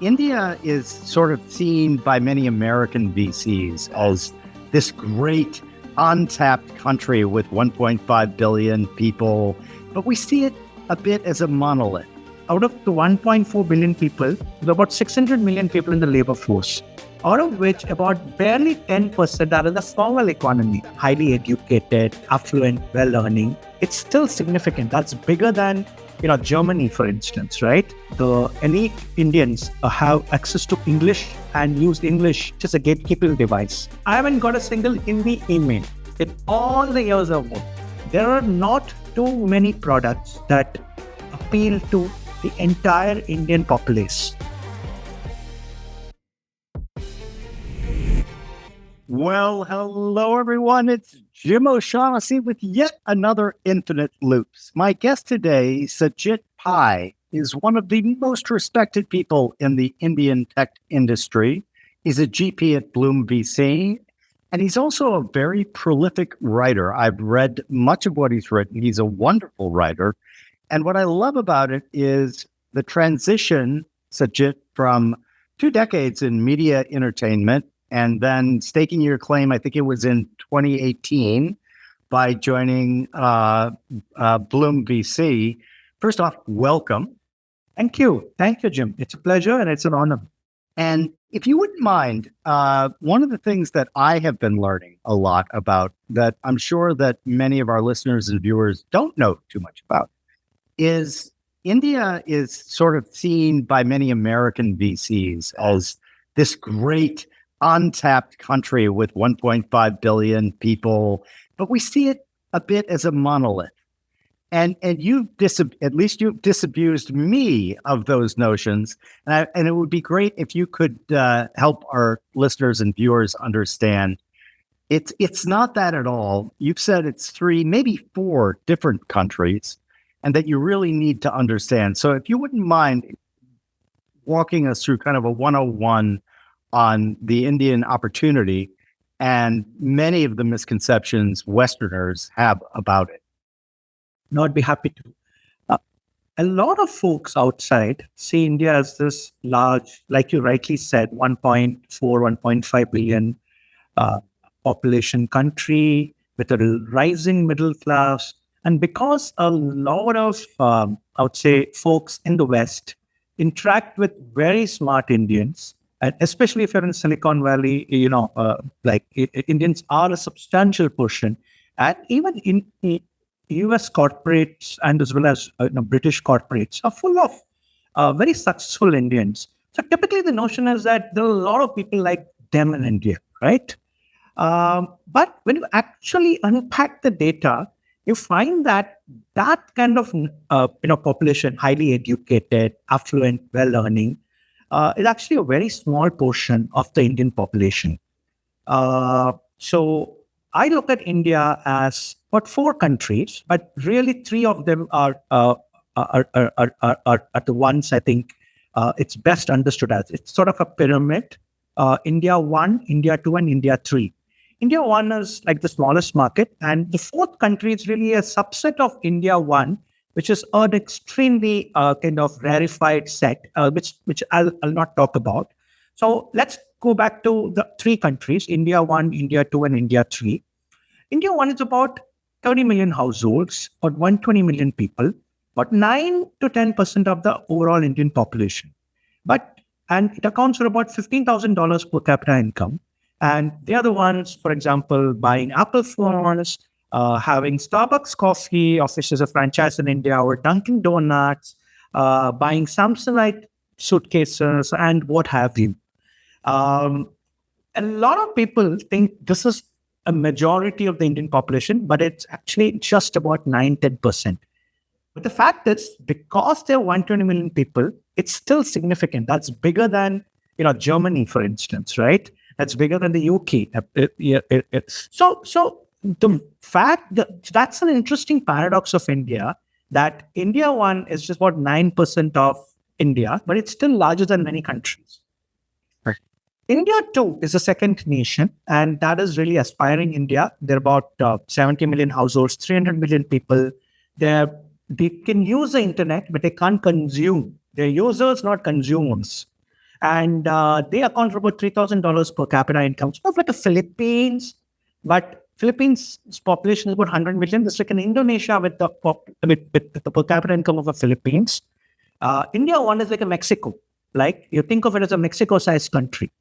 India is sort of seen by many American VCs as this great untapped country with 1.5 billion people, but we see it a bit as a monolith. Out of the 1.4 billion people, there are about 600 million people in the labor force, out of which about barely 10% are in the formal economy, highly educated, affluent, well-earning. It's still significant. That's bigger than Germany, for instance, right? The elite Indians have access to English and use English as a gatekeeping device. I haven't got a single Hindi email in all the years I've worked. There are not too many products that appeal to the entire Indian populace. Well, hello everyone. It's Jim O'Shaughnessy with yet another Infinite Loops. My guest today, Sajith Pai, is one of the most respected people in the Indian tech industry. He's a GP at Blume VC, and he's also a very prolific writer. I've read much of what he's written. He's a wonderful writer. And what I love about it is the transition, Sajith, from 2 decades in media entertainment and then staking your claim, I think it was in 2018, by joining Blume VC. First off, welcome. Thank you. Thank you, Jim. It's a pleasure and it's an honor. And if you wouldn't mind, one of the things that I have been learning a lot about that I'm sure that many of our listeners and viewers don't know too much about is India is sort of seen by many American VCs as this great untapped country with 1.5 billion people, but we see it a bit as a monolith. And you've at least you've disabused me of those notions. And it would be great if you could help our listeners and viewers understand it's not that at all. You've said it's 3, maybe 4 different countries, and that you really need to understand. So if you wouldn't mind walking us through kind of a 101 on the Indian opportunity and many of the misconceptions Westerners have about it. No, I'd be happy to. A lot of folks outside see India as this large, like you rightly said, 1.4, 1.5 billion population country with a rising middle class. And because a lot of, I would say, folks in the West interact with very smart Indians, and especially if you're in Silicon Valley, Indians are a substantial portion. And even in US corporates and as well as British corporates are full of very successful Indians. So typically the notion is that there are a lot of people like them in India, right? But when you actually unpack the data, you find that kind of population, highly educated, affluent, well-earning, is actually a very small portion of the Indian population. So I look at India as about 4 countries, but really 3 of them are the ones I think it's best understood as. It's sort of a pyramid. India 1, India 2, and India 3. India 1 is like the smallest market, and the 4th country is really a subset of India 1, which is an extremely kind of rarefied set, which I'll not talk about. So let's go back to the 3 countries, India 1, India 2, and India 3. India 1 is about 30 million households, about 120 million people, about 9 to 10% of the overall Indian population. And it accounts for about $15,000 per capita income. And they are the ones, for example, buying Apple phones, having Starbucks coffee, of which is a franchise in India, or Dunkin' Donuts, buying Samsonite suitcases, and what have you. A lot of people think this is a majority of the Indian population, but it's actually just about 9-10%. But the fact is, because there are 120 million people, it's still significant. That's bigger than Germany, for instance, right? That's bigger than the UK. So the fact that's an interesting paradox of India, that India 1 is just about 9% of India, but it's still larger than many countries. Right. India 2 is the second nation, and that is really aspiring India. There are about 70 million households, 300 million people. They can use the internet, but they can't consume. They're users, not consumers. And they account for about $3,000 per capita income. Sort of like a Philippines, but Philippines' population is about 100 million. It's like an Indonesia with the with the per capita income of the Philippines. India 1 is like a Mexico. Like you think of it as a Mexico-sized country.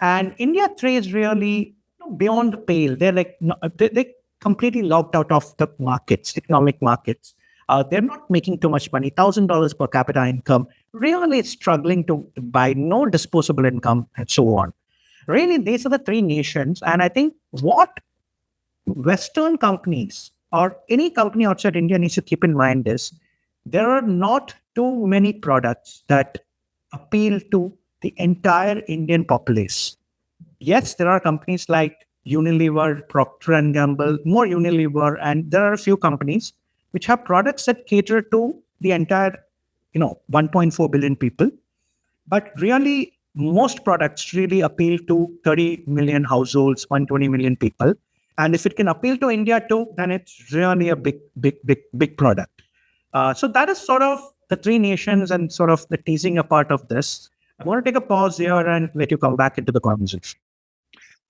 And India 3 is really beyond the pale. They're like, they're completely locked out of the markets, economic markets. They're not making too much money. $1,000 per capita income, really struggling to buy, no disposable income, and so on. Really, these are the three nations. And I think what Western companies or any company outside India needs to keep in mind is there are not too many products that appeal to the entire Indian populace. Yes, there are companies like Unilever, Procter and Gamble, more Unilever, and there are a few companies which have products that cater to the entire, 1.4 billion people. But really, most products really appeal to 30 million households, 120 million people. And if it can appeal to India too, then it's really a big product. So that is sort of the three nations and sort of the teasing apart of this. I want to take a pause here and let you come back into the conversation.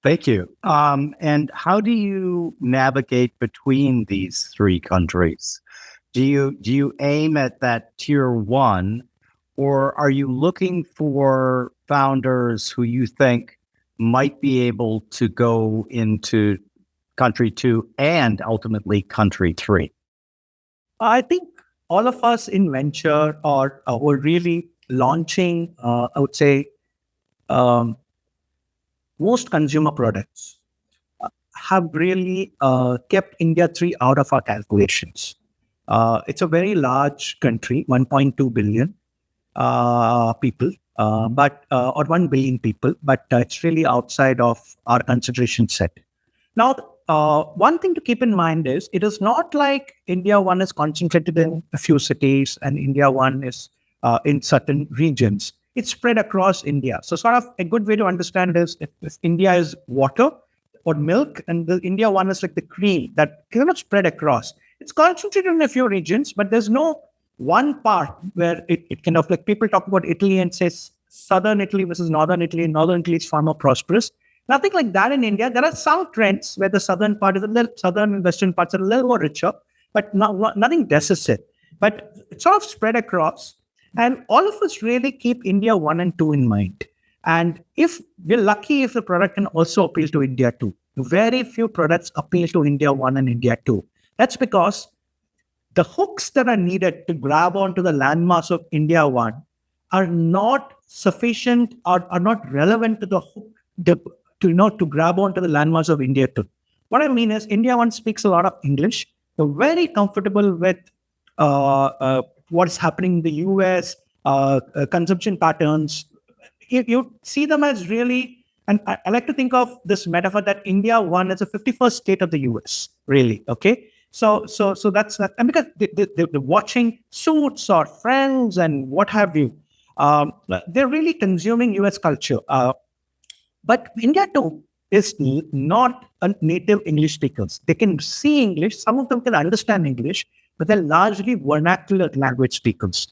Thank you. And how do you navigate between these three countries? Do you aim at that tier one, or are you looking for founders who you think might be able to go into country two and ultimately country three? I think all of us in venture or we're really launching, I would say, most consumer products have really kept India 3 out of our calculations. It's a very large country, 1.2 billion people, or 1 billion people, but it's really outside of our consideration set. Now, one thing to keep in mind is it is not like India 1 is concentrated in a few cities and India 1 is in certain regions. It's spread across India. So sort of a good way to understand is if India is water or milk and the India 1 is like the cream that cannot spread across. It's concentrated in a few regions, but there's no one part where it kind of like people talk about Italy and say southern Italy versus northern Italy. Northern Italy is far more prosperous. Nothing like that in India. There are some trends where the southern part is a little, southern and western parts are a little more richer, but nothing decisive. But it's sort of spread across. And all of us really keep India 1 and 2 in mind. And if we're lucky, if the product can also appeal to India 2. Very few products appeal to India 1 and India 2. That's because the hooks that are needed to grab onto the landmass of India 1 are not sufficient or are not relevant to the hook to grab onto the landmass of India 2. What I mean is India 1 speaks a lot of English. They're very comfortable with what's happening in the US, consumption patterns. You see them as really, and I like to think of this metaphor that India 1 is a 51st state of the US, really, okay? So that's that. And because they're watching Suits or Friends and what have you, they're really consuming US culture. But India too is not a native English speakers. They can see English. Some of them can understand English, but they're largely vernacular language speakers.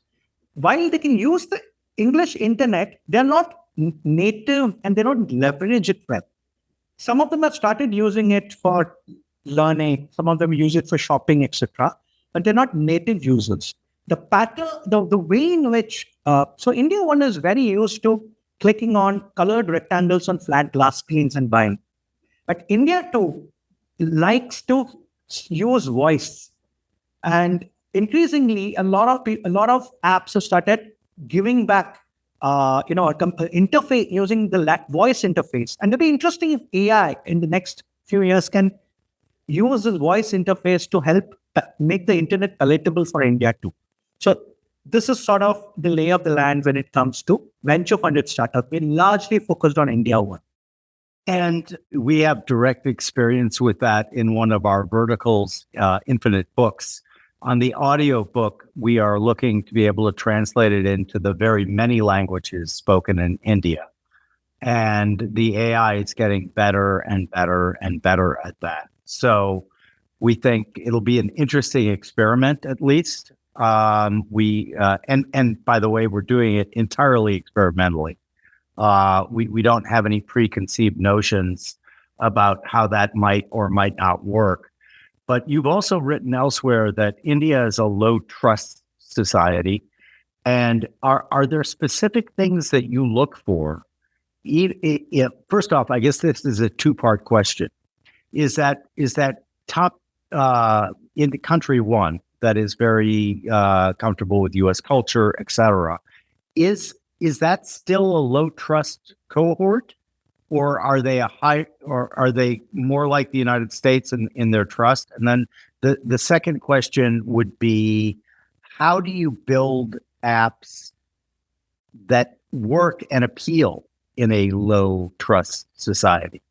While they can use the English internet, they're not native and they don't leverage it well. Some of them have started using it for learning. Some of them use it for shopping, etc. But they're not native users. The pattern, the way in which, so India 1 is very used to clicking on colored rectangles on flat glass screens and buying. But India 2 likes to use voice. And increasingly, a lot of apps have started giving back, interface using the voice interface. And it'll be interesting if AI in the next few years can use this voice interface to help make the internet palatable for India too. So this is sort of the lay of the land when it comes to venture-funded startup. We're largely focused on India 1. And we have direct experience with that in one of our verticals, Infinite Books. On the audio book, we are looking to be able to translate it into the very many languages spoken in India. And the AI is getting better and better and better at that. So we think it'll be an interesting experiment, at least. And by the way, we're doing it entirely experimentally. We don't have any preconceived notions about how that might or might not work. But you've also written elsewhere that India is a low trust society. And are there specific things that you look for? First off, I guess this is a two-part question. Is that top in the country one that is very comfortable with U.S. culture, et cetera? Is that still a low trust cohort, or are they are they more like the United States in their trust? And then the second question would be, how do you build apps that work and appeal in a low trust society?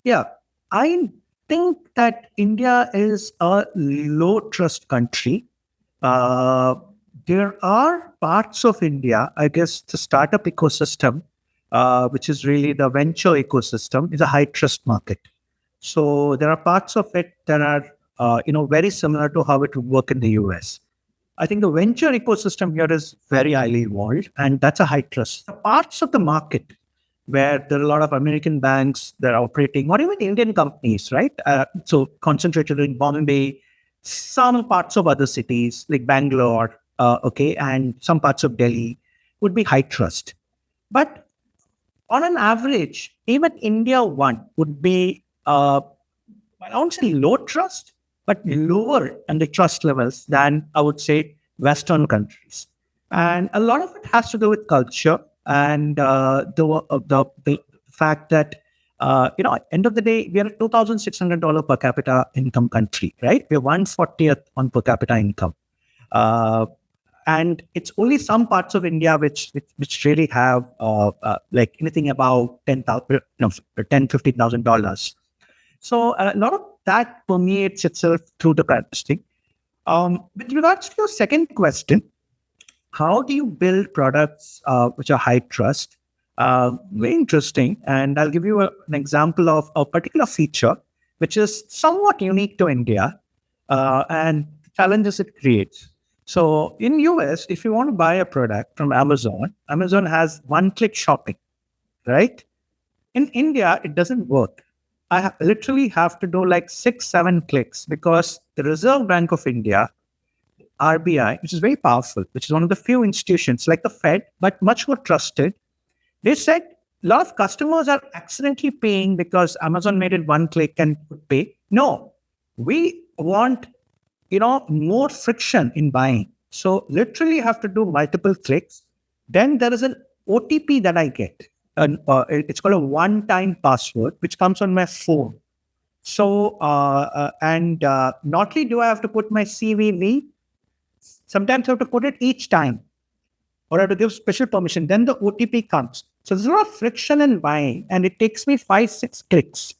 Yeah, I think that India is a low trust country. There are parts of India, I guess the startup ecosystem, which is really the venture ecosystem, is a high trust market. So there are parts of it that are, very similar to how it would work in the US. I think the venture ecosystem here is very highly evolved, and that's a high trust. The parts of the market where there are a lot of American banks that are operating, or even Indian companies, right? So concentrated in Bombay, some parts of other cities like Bangalore, and some parts of Delhi would be high trust. But on an average, even India 1 would be, I won't say low trust, but lower in the trust levels than I would say Western countries. And a lot of it has to do with culture and the fact that, at the end of the day, we are a $2,600 per capita income country, right? We're 140th on per capita income. And it's only some parts of India which really have like anything about $10,000, $15,000. So a lot of that permeates itself through the practicing. With regards to your second question, how do you build products which are high trust? Very interesting. And I'll give you an example of a particular feature which is somewhat unique to India and challenges it creates. So in US, if you want to buy a product from Amazon, Amazon has one-click shopping, right? In India, it doesn't work. I literally have to do like 6-7 clicks because the Reserve Bank of India, RBI, which is very powerful, which is one of the few institutions like the Fed, but much more trusted. They said a lot of customers are accidentally paying because Amazon made it one click and could pay. No, we want, more friction in buying. So literally have to do multiple clicks. Then there is an OTP that I get. It's called a one-time password, which comes on my phone. So, not only do I have to put my CVV, sometimes I have to put it each time, or I have to give special permission. Then the OTP comes. So there's a lot of friction in buying, and it takes me 5-6 clicks.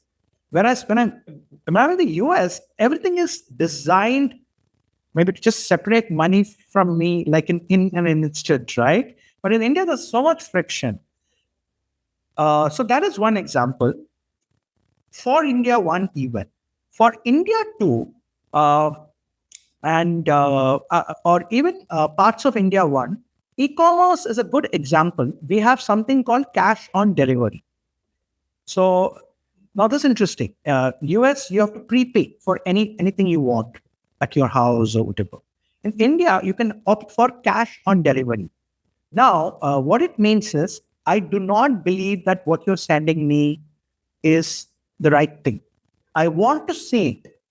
Whereas when I'm in the US, everything is designed maybe to just separate money from me, like in an instant, right? But in India, there's so much friction. So that is one example. For India 1 even. For India 2, or even parts of India 1, e-commerce is a good example. We have something called cash on delivery. So now this is interesting. US, you have to prepay for anything you want at your house or whatever. In India, you can opt for cash on delivery. Now, what it means is, I do not believe that what you're sending me is the right thing. I want to see it.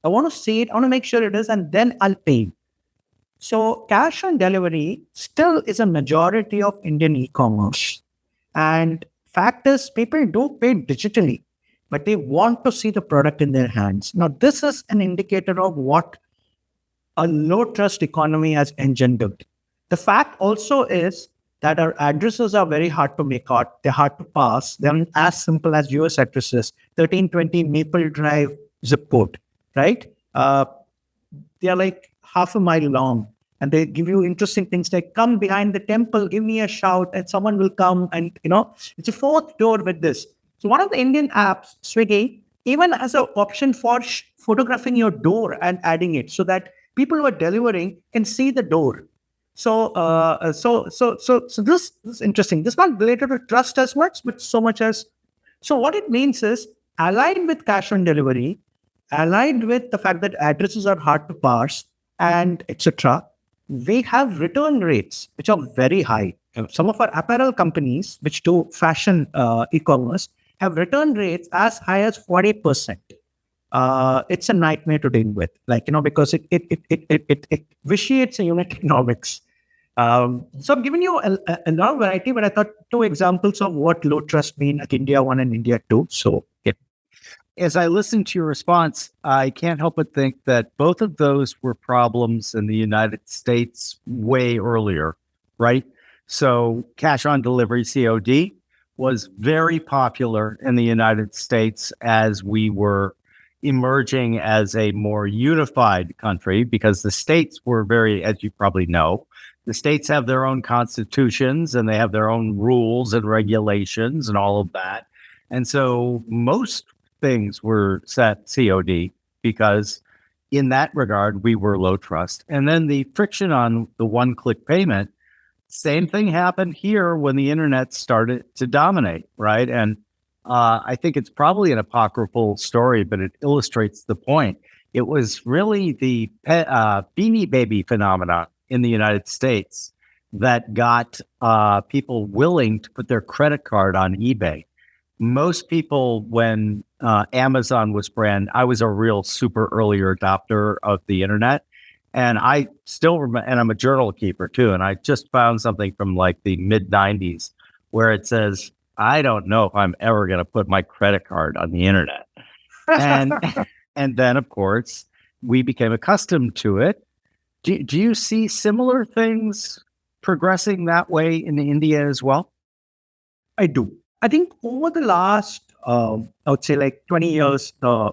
I want to make sure it is, and then I'll pay. So cash on delivery still is a majority of Indian e-commerce. And fact is, people do pay digitally, but they want to see the product in their hands. Now, this is an indicator of what a low trust economy has engendered. The fact also is that our addresses are very hard to make out. They're hard to pass. They're as simple as US addresses, 1320 Maple Drive zip code, right? They are like half a mile long, and they give you interesting things like, come behind the temple, give me a shout, and someone will come. And, it's a fourth door with this. So one of the Indian apps, Swiggy, even has an option for photographing your door and adding it so that people who are delivering can see the door. So this is interesting. This is not related to trust as much, but so much as so. What it means is aligned with cash on delivery, aligned with the fact that addresses are hard to parse and etc. We have return rates which are very high. Some of our apparel companies, which do fashion e-commerce, have return rates as high as 40%. It's a nightmare to deal with, because it vitiates a unit economics. So I've given you a lot of variety, but I thought two examples of what low trust mean, like India 1 and India 2. So yeah. As I listen to your response, I can't help but think that both of those were problems in the United States way earlier, right? So cash on delivery, COD, was very popular in the United States as we were emerging as a more unified country, because the states were very, as you probably know, the states have their own constitutions and they have their own rules and regulations and all of that. And so most things were set COD because in that regard, we were low trust. And then the friction on the one-click payment, same thing happened here when the internet started to dominate, right? And I think it's probably an apocryphal story, but it illustrates the point. It was really the Beanie Baby phenomenon in the United States that got people willing to put their credit card on eBay. Most people, when Amazon was brand, I was a real super early adopter of the internet. And I still remember, and I'm a journal keeper too. And I just found something from like the mid 90s where it says, I don't know if I'm ever going to put my credit card on the internet. And and then, of course, we became accustomed to it. Do you see similar things progressing that way in India as well? I do. I think over the last, I would say like 20 years, the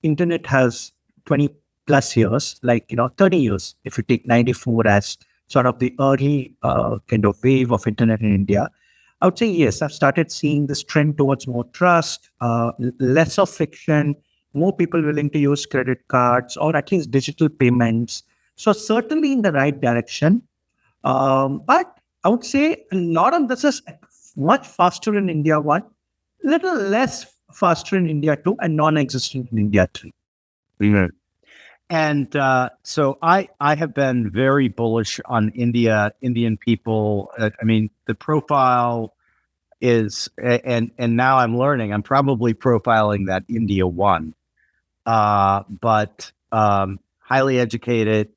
internet has 20 plus years, 30 years, if you take 94 as sort of the early kind of wave of internet in India. I would say, yes, I've started seeing this trend towards more trust, less of friction, more people willing to use credit cards or at least digital payments. So certainly in the right direction. But I would say a lot of this is much faster in India 1, little less faster in India 2, and non-existent in India 3. Mm-hmm. And so I have been very bullish on Indian people. I mean, the profile is, and now I'm learning, I'm probably profiling that India 1, but highly educated,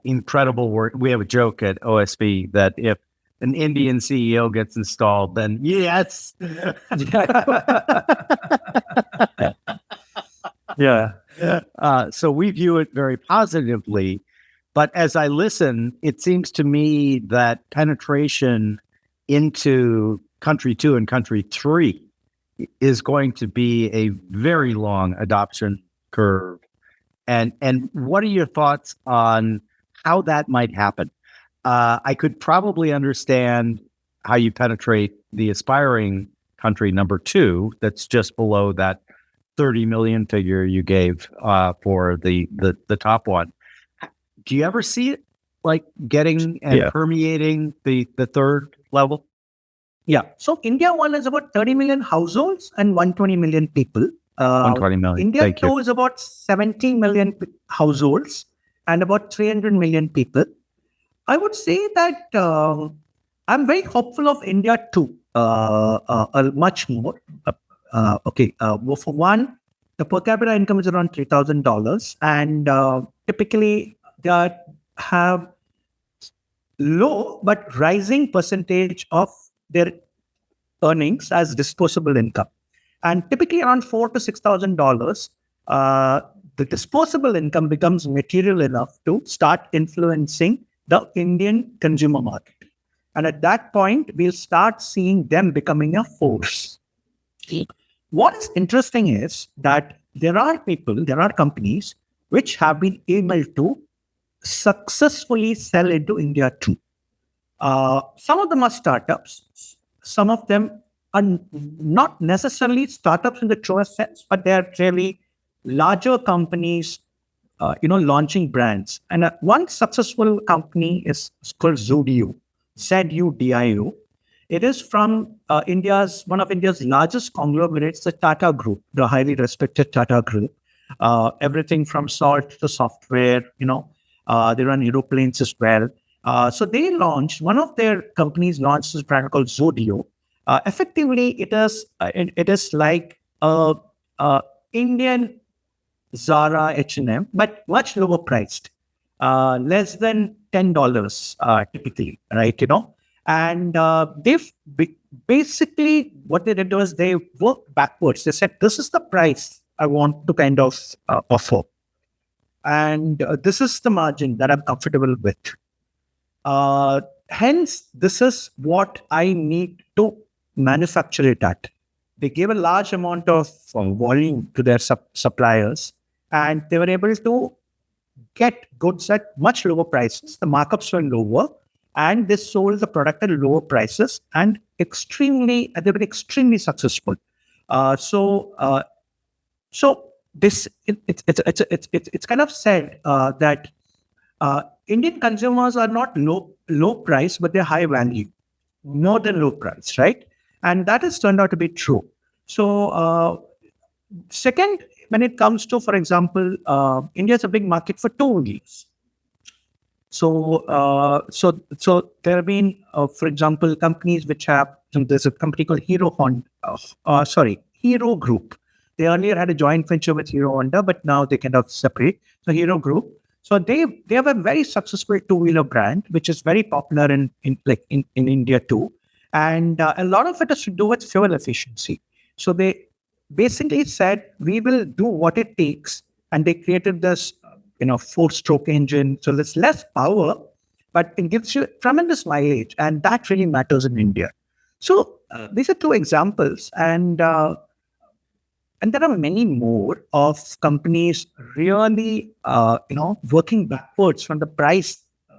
incredible work. We have a joke at OSB that if an Indian CEO gets installed, then yes. Yeah. So we view it very positively. But as I listen, it seems to me that penetration into country 2 and country 3 is going to be a very long adoption curve. And what are your thoughts on how that might happen? I could probably understand how you penetrate the aspiring country number 2 that's just below that 30 million figure you gave for the top one. Do you ever see it like getting and permeating the third level? Yeah. So India 1 is about 30 million households and 120 million people. 120 million. India 2 is about 70 million households and about 300 million people. I would say that I'm very hopeful of India 2 much more. For one, the per capita income is around $3,000, and typically they have low but rising percentage of their earnings as disposable income, and typically around $4,000 to $6,000. The disposable income becomes material enough to start influencing the Indian consumer market, and at that point, we'll start seeing them becoming a force. What is interesting is that there are companies which have been able to successfully sell into India 2. Some of them are startups. Some of them are not necessarily startups in the truest sense, but they are really larger companies launching brands. And one successful company is called Zudio, ZUDIO. It is from one of India's largest conglomerates, the Tata Group, the highly respected Tata Group. Everything from salt to software, they run aeroplanes as well. So they launched, one of their companies launched this brand called Zudio. Effectively, it is like Indian Zara, H&M, but much lower priced, less than $10 typically, right? And basically what they did was they worked backwards. They said, this is the price I want to kind of offer. And this is the margin that I'm comfortable with. Hence, this is what I need to manufacture it at. They gave a large amount of volume to their suppliers, and they were able to get goods at much lower prices. The markups were lower, and they sold the product at lower prices, and they've been extremely successful. So this it's kind of said that Indian consumers are not low price, but they're high value, more than low price, right? And that has turned out to be true. So second, when it comes to, for example, India is a big market for two-wheelers. So there have been, for example, companies which have. There's a company called Hero Group. They earlier had a joint venture with Hero Honda, but now they kind of separate. So Hero Group. So they have a very successful two-wheeler brand, which is very popular in India too, and a lot of it has to do with fuel efficiency. So they basically said, we will do what it takes, and they created this 4-stroke engine. So there's less power, but it gives you tremendous mileage, and that really matters in India. So these are two examples, and there are many more of companies really, working backwards from the price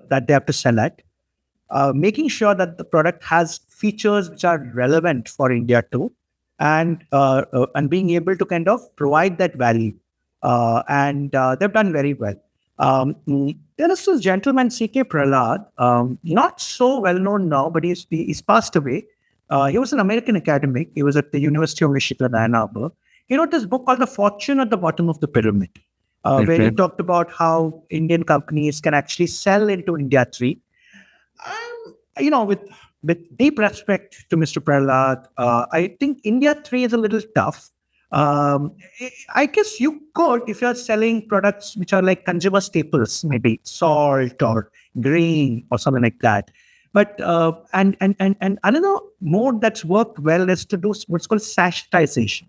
that they have to sell at, making sure that the product has features which are relevant for India too, and being able to kind of provide that value. And they've done very well. There is this gentleman, C.K. Prahlad, not so well known now, but he's passed away. He was an American academic. He was at the University of Michigan, Ann Arbor. He wrote this book called The Fortune at the Bottom of the Pyramid, where he talked about how Indian companies can actually sell into India 3. With deep respect to Mr. Prahlad, I think India 3 is a little tough. I guess you could, if you're selling products which are like consumer staples, maybe salt or grain or something like that. But and another mode that's worked well is to do what's called sachetization,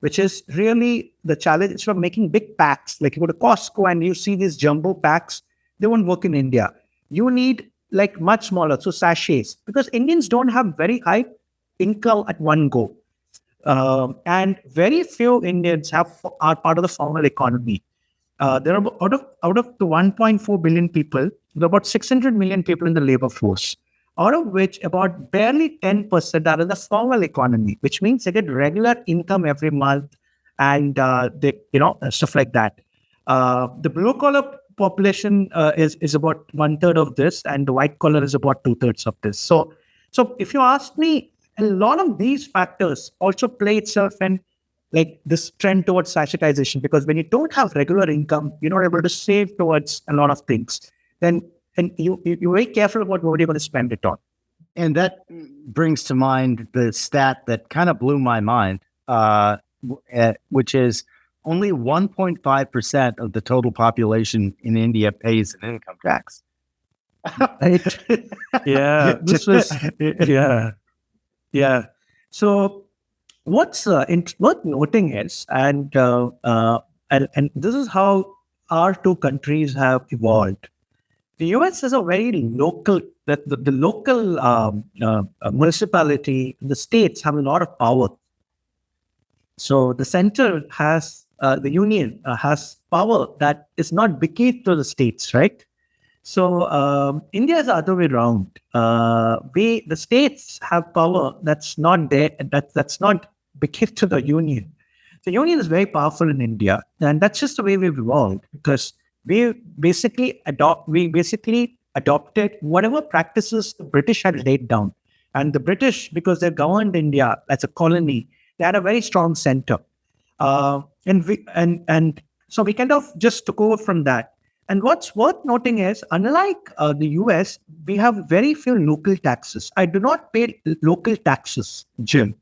which is really the challenge. Instead of making big packs, like you go to Costco and you see these jumbo packs, they won't work in India. You need like much smaller, so sachets, because Indians don't have very high income at one go. And very few Indians are part of the formal economy. There are out of the 1.4 billion people, there are about 600 million people in the labor force, out of which about barely 10% are in the formal economy, which means they get regular income every month, and they stuff like that. The blue collar population is about 1/3 of this, and the white collar is about 2/3 of this. So if you ask me, a lot of these factors also play itself in like this trend towards sachetization, because when you don't have regular income, you're not able to save towards a lot of things. Then you're very careful about what you're going to spend it on. And that brings to mind the stat that kind of blew my mind, which is only 1.5% of the total population in India pays an income tax. Right? Yeah, this was yeah. So what's worth noting is, and this is how our two countries have evolved. The US is a very local, that the local municipality, the states have a lot of power. So the center has, the union has power that is not bequeathed to the states, right? So India is the other way around. The states have power that's not there, that's not bequeathed to the union. The union is very powerful in India, and that's just the way we've evolved, because we basically adopted whatever practices the British had laid down. And the British, because they governed India as a colony, they had a very strong center. And so we kind of just took over from that. And what's worth noting is, unlike the US, we have very few local taxes. I do not pay local taxes, Jim.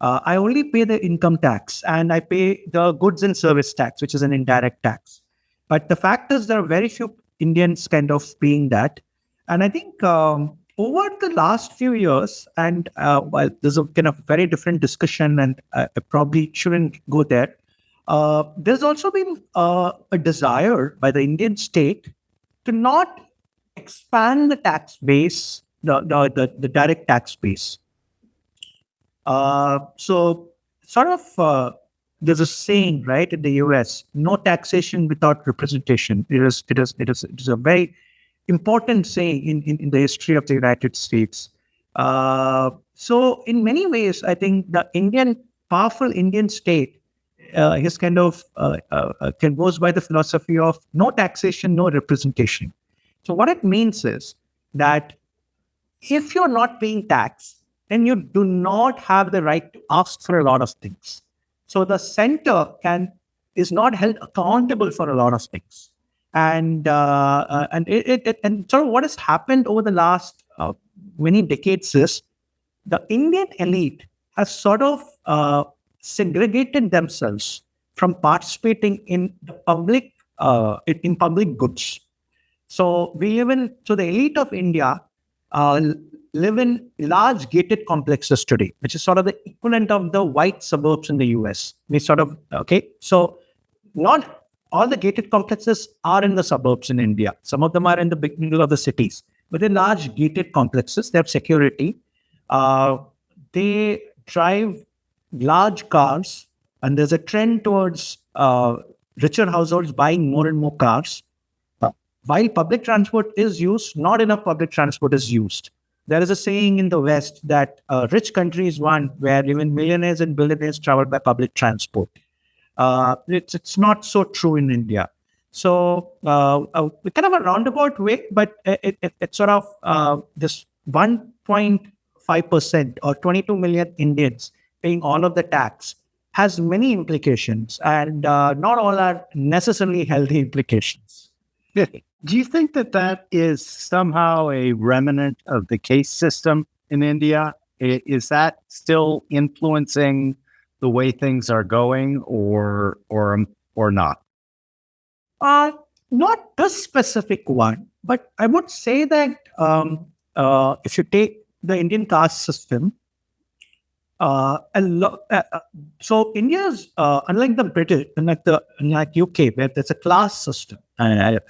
I only pay the income tax, and I pay the goods and service tax, which is an indirect tax. But the fact is, there are very few Indians kind of paying that. And I think over the last few years, and well, there's a kind of very different discussion, and I probably shouldn't go there. There's also been a desire by the Indian state to not expand the tax base, the direct tax base. So sort of there's a saying, right, in the US: no taxation without representation. It is a very important saying in the history of the United States. So in many ways, I think the powerful Indian state is kind of goes by the philosophy of no taxation, no representation. So what it means is that if you're not paying tax, then you do not have the right to ask for a lot of things. So the center is not held accountable for a lot of things. And so what has happened over the last many decades is the Indian elite has sort of segregated themselves from participating in the public in public goods. So the elite of India live in large gated complexes today, which is sort of the equivalent of the white suburbs in the US. So not all the gated complexes are in the suburbs in India. Some of them are in the big middle of the cities. But in large gated complexes, they have security. They drive large cars, and there's a trend towards richer households buying more and more cars. While public transport is used, not enough public transport is used. There is a saying in the West that rich country is one where even millionaires and billionaires travel by public transport. It's not so true in India. So kind of a roundabout way, but it's sort of this 1.5% or 22 million Indians paying all of the tax has many implications, and not all are necessarily healthy implications. Do you think that is somehow a remnant of the caste system in India? Is that still influencing the way things are going, or not? Not this specific one, but I would say that if you take the Indian caste system, so India's unlike the British, unlike UK, where there's a class system. India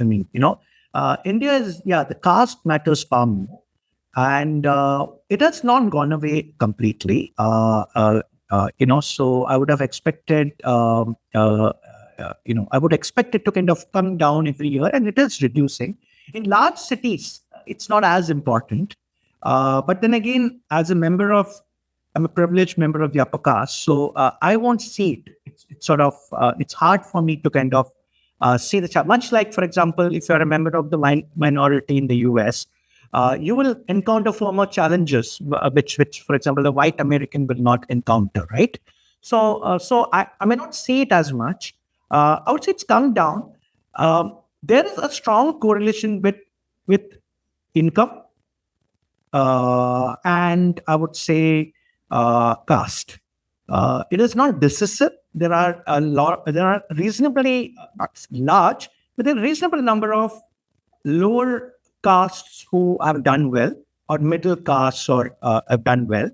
is the caste matters far more, and it has not gone away completely. So I would have expected, I would expect it to kind of come down every year, and it is reducing. In large cities, it's not as important. But then again, I'm a privileged member of the upper caste, so I won't see it. It's sort of, it's hard for me to kind of see the chart. Much like, for example, if you're a member of the minority in the US, you will encounter far more challenges, which, for example, the white American will not encounter, right? So I may not see it as much. I would say it's come down. There is a strong correlation with income, and I would say caste. It is not decisive. There are reasonably large, but there are a reasonable number of lower castes who have done well, or middle castes or have done well.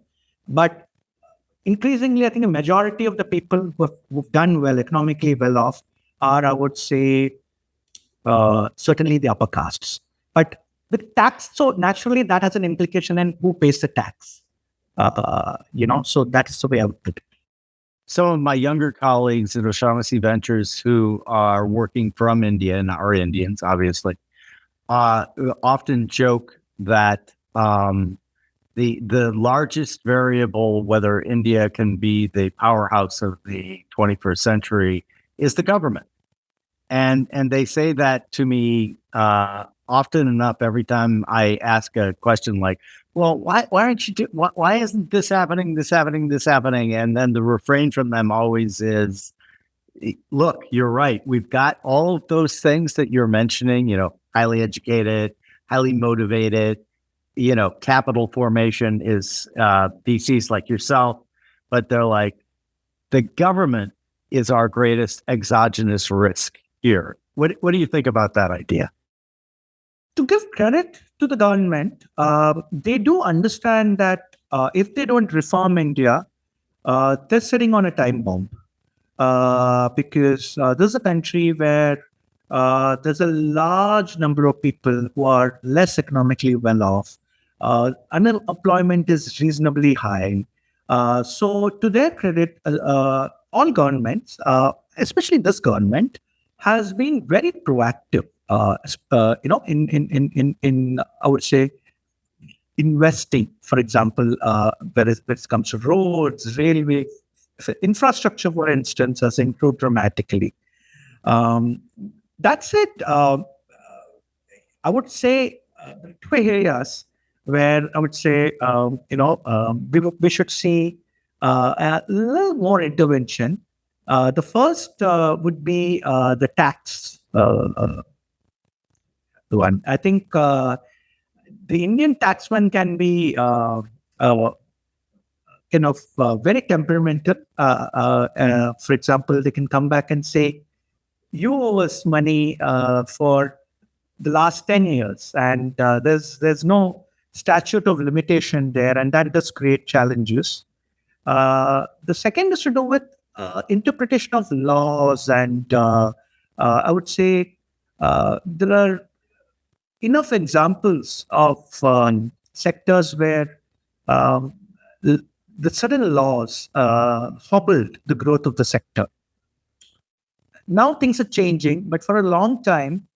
But increasingly, I think a majority of the people who've done well, economically well off, are, I would say, certainly the upper castes. But the tax, so naturally that has an implication in who pays the tax. So that's the way I would put it. Some of my younger colleagues at Virtues Ventures who are working from India and are Indians, obviously, often joke that the largest variable whether India can be the powerhouse of the 21st century is the government. and they say that to me often enough every time I ask a question like, "Well, why aren't you why isn't this happening? This happening? This happening?" And then the refrain from them always is, "Look, you're right. We've got all of those things that you're mentioning. Highly educated, highly motivated. Capital formation is VCs like yourself, but they're like, the government is our greatest exogenous risk here." What do you think about that idea? To give credit to the government, they do understand that if they don't reform India, they're sitting on a time bomb. Because this is a country where there's a large number of people who are less economically well off. Unemployment is reasonably high. So, to their credit, all governments, especially this government, has been very proactive. In I would say investing, for example, when it comes to roads, railway, infrastructure, for instance, has improved dramatically. That said, I would say two areas where I would say we should see a little more intervention. The first would be the tax one. I think the Indian taxman can be very temperamental. For example, they can come back and say, "You owe us money for the last 10 years," and there's no statute of limitation there, and that does create challenges. The second is to do with interpretation of laws, and I would say there are enough examples of sectors where the certain laws hobbled the growth of the sector. Now things are changing, but for a long time,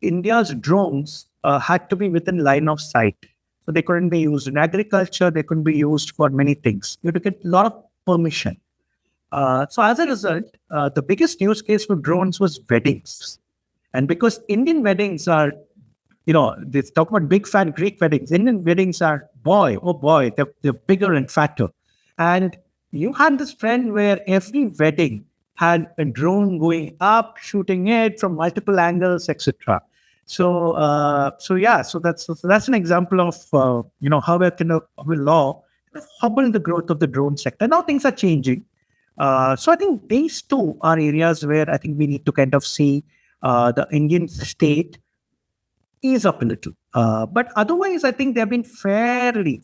India's drones had to be within line of sight. So they couldn't be used in agriculture, they couldn't be used for many things. You had to get a lot of permission. So as a result, the biggest use case for drones was weddings. And because Indian weddings are, they talk about big fat Greek weddings. Indian weddings are, they're bigger and fatter. And you had this trend where every wedding had a drone going up, shooting it from multiple angles, etc. So that's an example of how a kind of law hobbled the growth of the drone sector. Now things are changing. So I think these two are areas where I think we need to kind of see the Indian state ease up a little. But otherwise, I think they've been fairly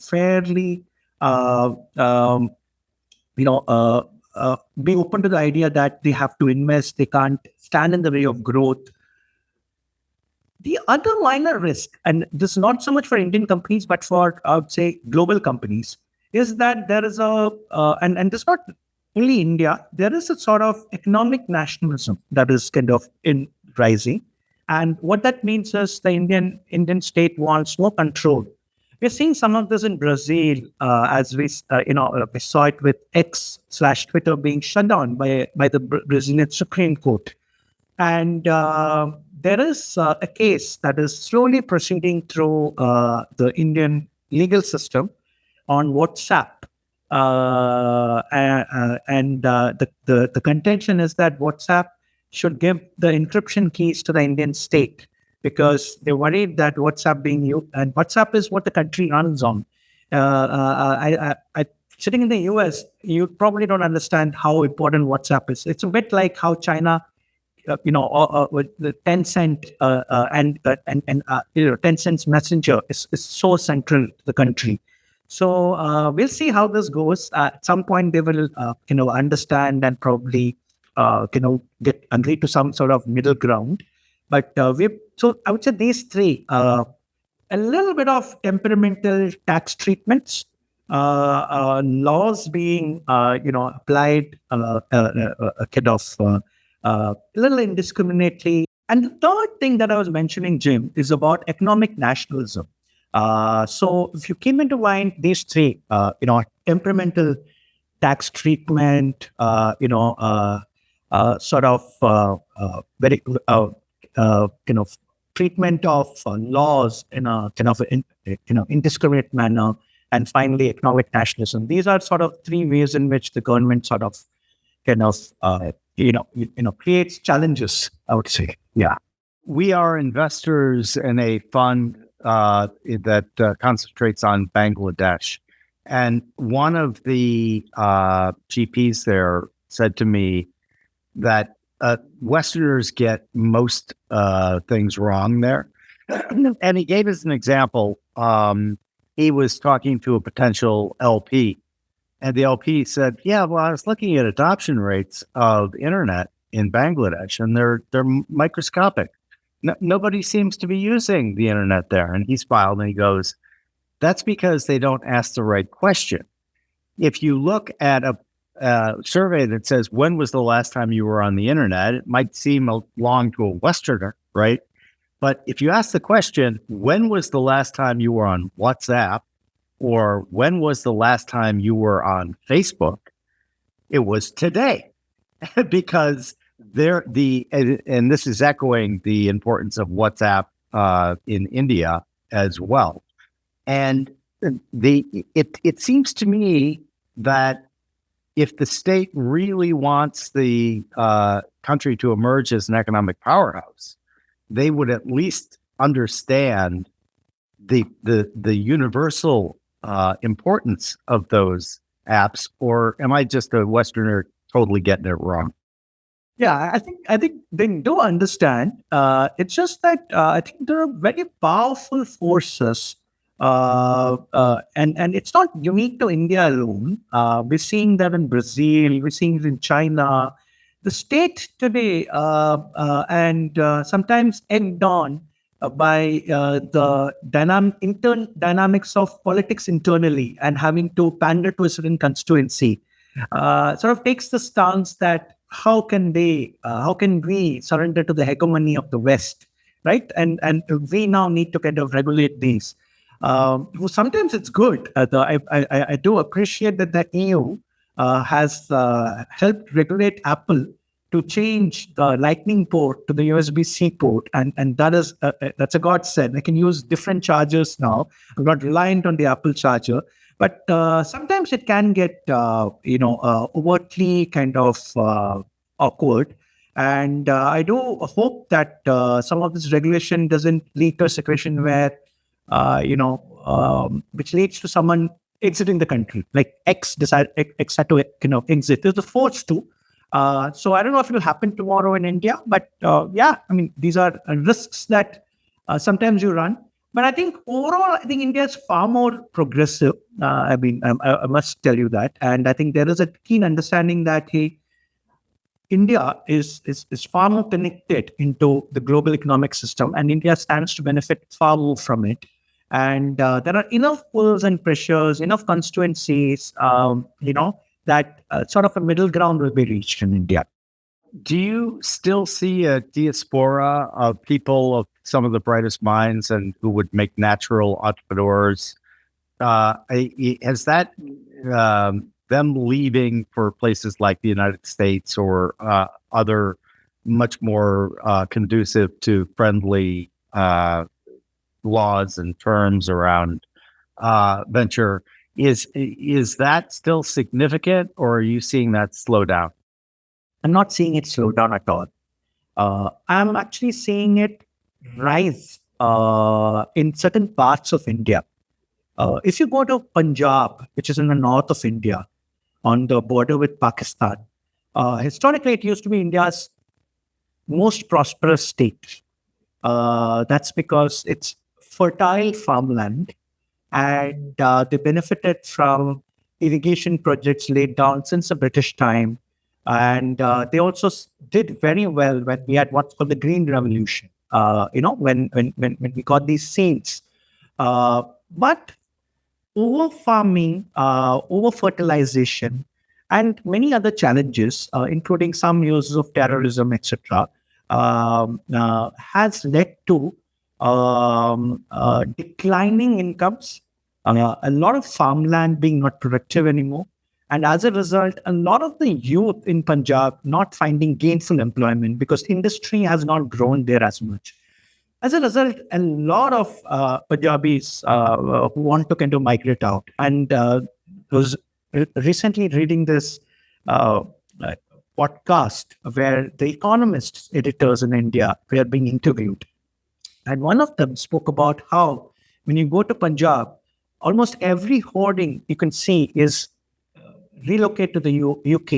be open to the idea that they have to invest, they can't stand in the way of growth. The other minor risk, and this is not so much for Indian companies, but for, I would say, global companies, is that there is and this is not only India, there is a sort of economic nationalism that is kind of in rising. And what that means is the Indian state wants more control. We're seeing some of this in Brazil, as we saw it with X/Twitter being shut down by the Brazilian Supreme Court. And there is a case that is slowly proceeding through the Indian legal system on WhatsApp. And the contention is that WhatsApp should give the encryption keys to the Indian state, because they're worried that WhatsApp being used, and WhatsApp is what the country runs on. Sitting in the US, you probably don't understand how important WhatsApp is. It's a bit like how China, with the Tencent and Tencent's messenger is so central to the country. So we'll see how this goes. At some point, they will, understand and probably, get agree to some sort of middle ground. But so I would say these three, a little bit of temperamental tax treatments, laws being, applied a little indiscriminately. And the third thing that I was mentioning, Jim, is about economic nationalism. So if you came into mind these three, temperamental tax treatment, sort of very kind of treatment of laws in a kind of indiscriminate manner, and finally economic nationalism. These are sort of three ways in which the government sort of kind of creates challenges, I would say. Yeah. We are investors in a fund that concentrates on Bangladesh. And one of the GPs there said to me that Westerners get most things wrong there. And he gave us an example. He was talking to a potential LP, and the LP said, "Yeah, well, I was looking at adoption rates of internet in Bangladesh, and they're microscopic. Nobody seems to be using the internet there." And he smiled and he goes, "That's because they don't ask the right question. If you look at a survey that says, when was the last time you were on the internet? It might seem long to a Westerner, right? But if you ask the question, when was the last time you were on WhatsApp, or when was the last time you were on Facebook, it was today." Because and this is echoing the importance of WhatsApp in India as well. And it seems to me that if the state really wants the country to emerge as an economic powerhouse, they would at least understand the universal importance of those apps. Or am I just a Westerner totally getting it wrong? Yeah, I think they do understand. It's just that I think there are very powerful forces, and it's not unique to India alone. We're seeing that in Brazil, we're seeing it in China. The state today, and sometimes egged on by the dynamics of politics internally and having to pander to a certain constituency, sort of takes the stance that how can we surrender to the hegemony of the West, right? And we now need to kind of regulate these. Sometimes it's good. I do appreciate that the EU has helped regulate Apple to change the Lightning port to the USB-C port, and that's a godsend. I can use different chargers now. I'm not reliant on the Apple charger. But sometimes it can get, overtly kind of awkward. And I do hope that some of this regulation doesn't lead to a situation where, which leads to someone exiting the country, like X had to, exit. There's a force too. So I don't know if it will happen tomorrow in India, but these are risks that sometimes you run. But I think overall, India is far more progressive. I must tell you that. And I think there is a keen understanding that India is far more connected into the global economic system, and India stands to benefit far more from it. And there are enough pulls and pressures, enough constituencies, that sort of a middle ground will be reached in India. Do you still see a diaspora of people of some of the brightest minds and who would make natural entrepreneurs? Has that them leaving for places like the United States or other much more conducive to friendly laws and terms around venture, is that still significant, or are you seeing that slow down? I'm not seeing it slow down at all. I'm actually seeing it rise in certain parts of India. If you go to Punjab, which is in the north of India, on the border with Pakistan, historically it used to be India's most prosperous state. That's because it's fertile farmland, and they benefited from irrigation projects laid down since the British time. And they also did very well when we had what's called the Green Revolution, when we got these seeds. But over farming, over fertilization, and many other challenges, including some uses of terrorism, etc., has led to declining incomes, a lot of farmland being not productive anymore, And as a result, a lot of the youth in Punjab not finding gainful employment because industry has not grown there as much. As a result, a lot of Punjabis who want to kind of migrate out. And was recently reading this uh, uh, podcast where the economists editors in India were being interviewed. And one of them spoke about how when you go to Punjab, almost every hoarding you can see is relocate to the UK,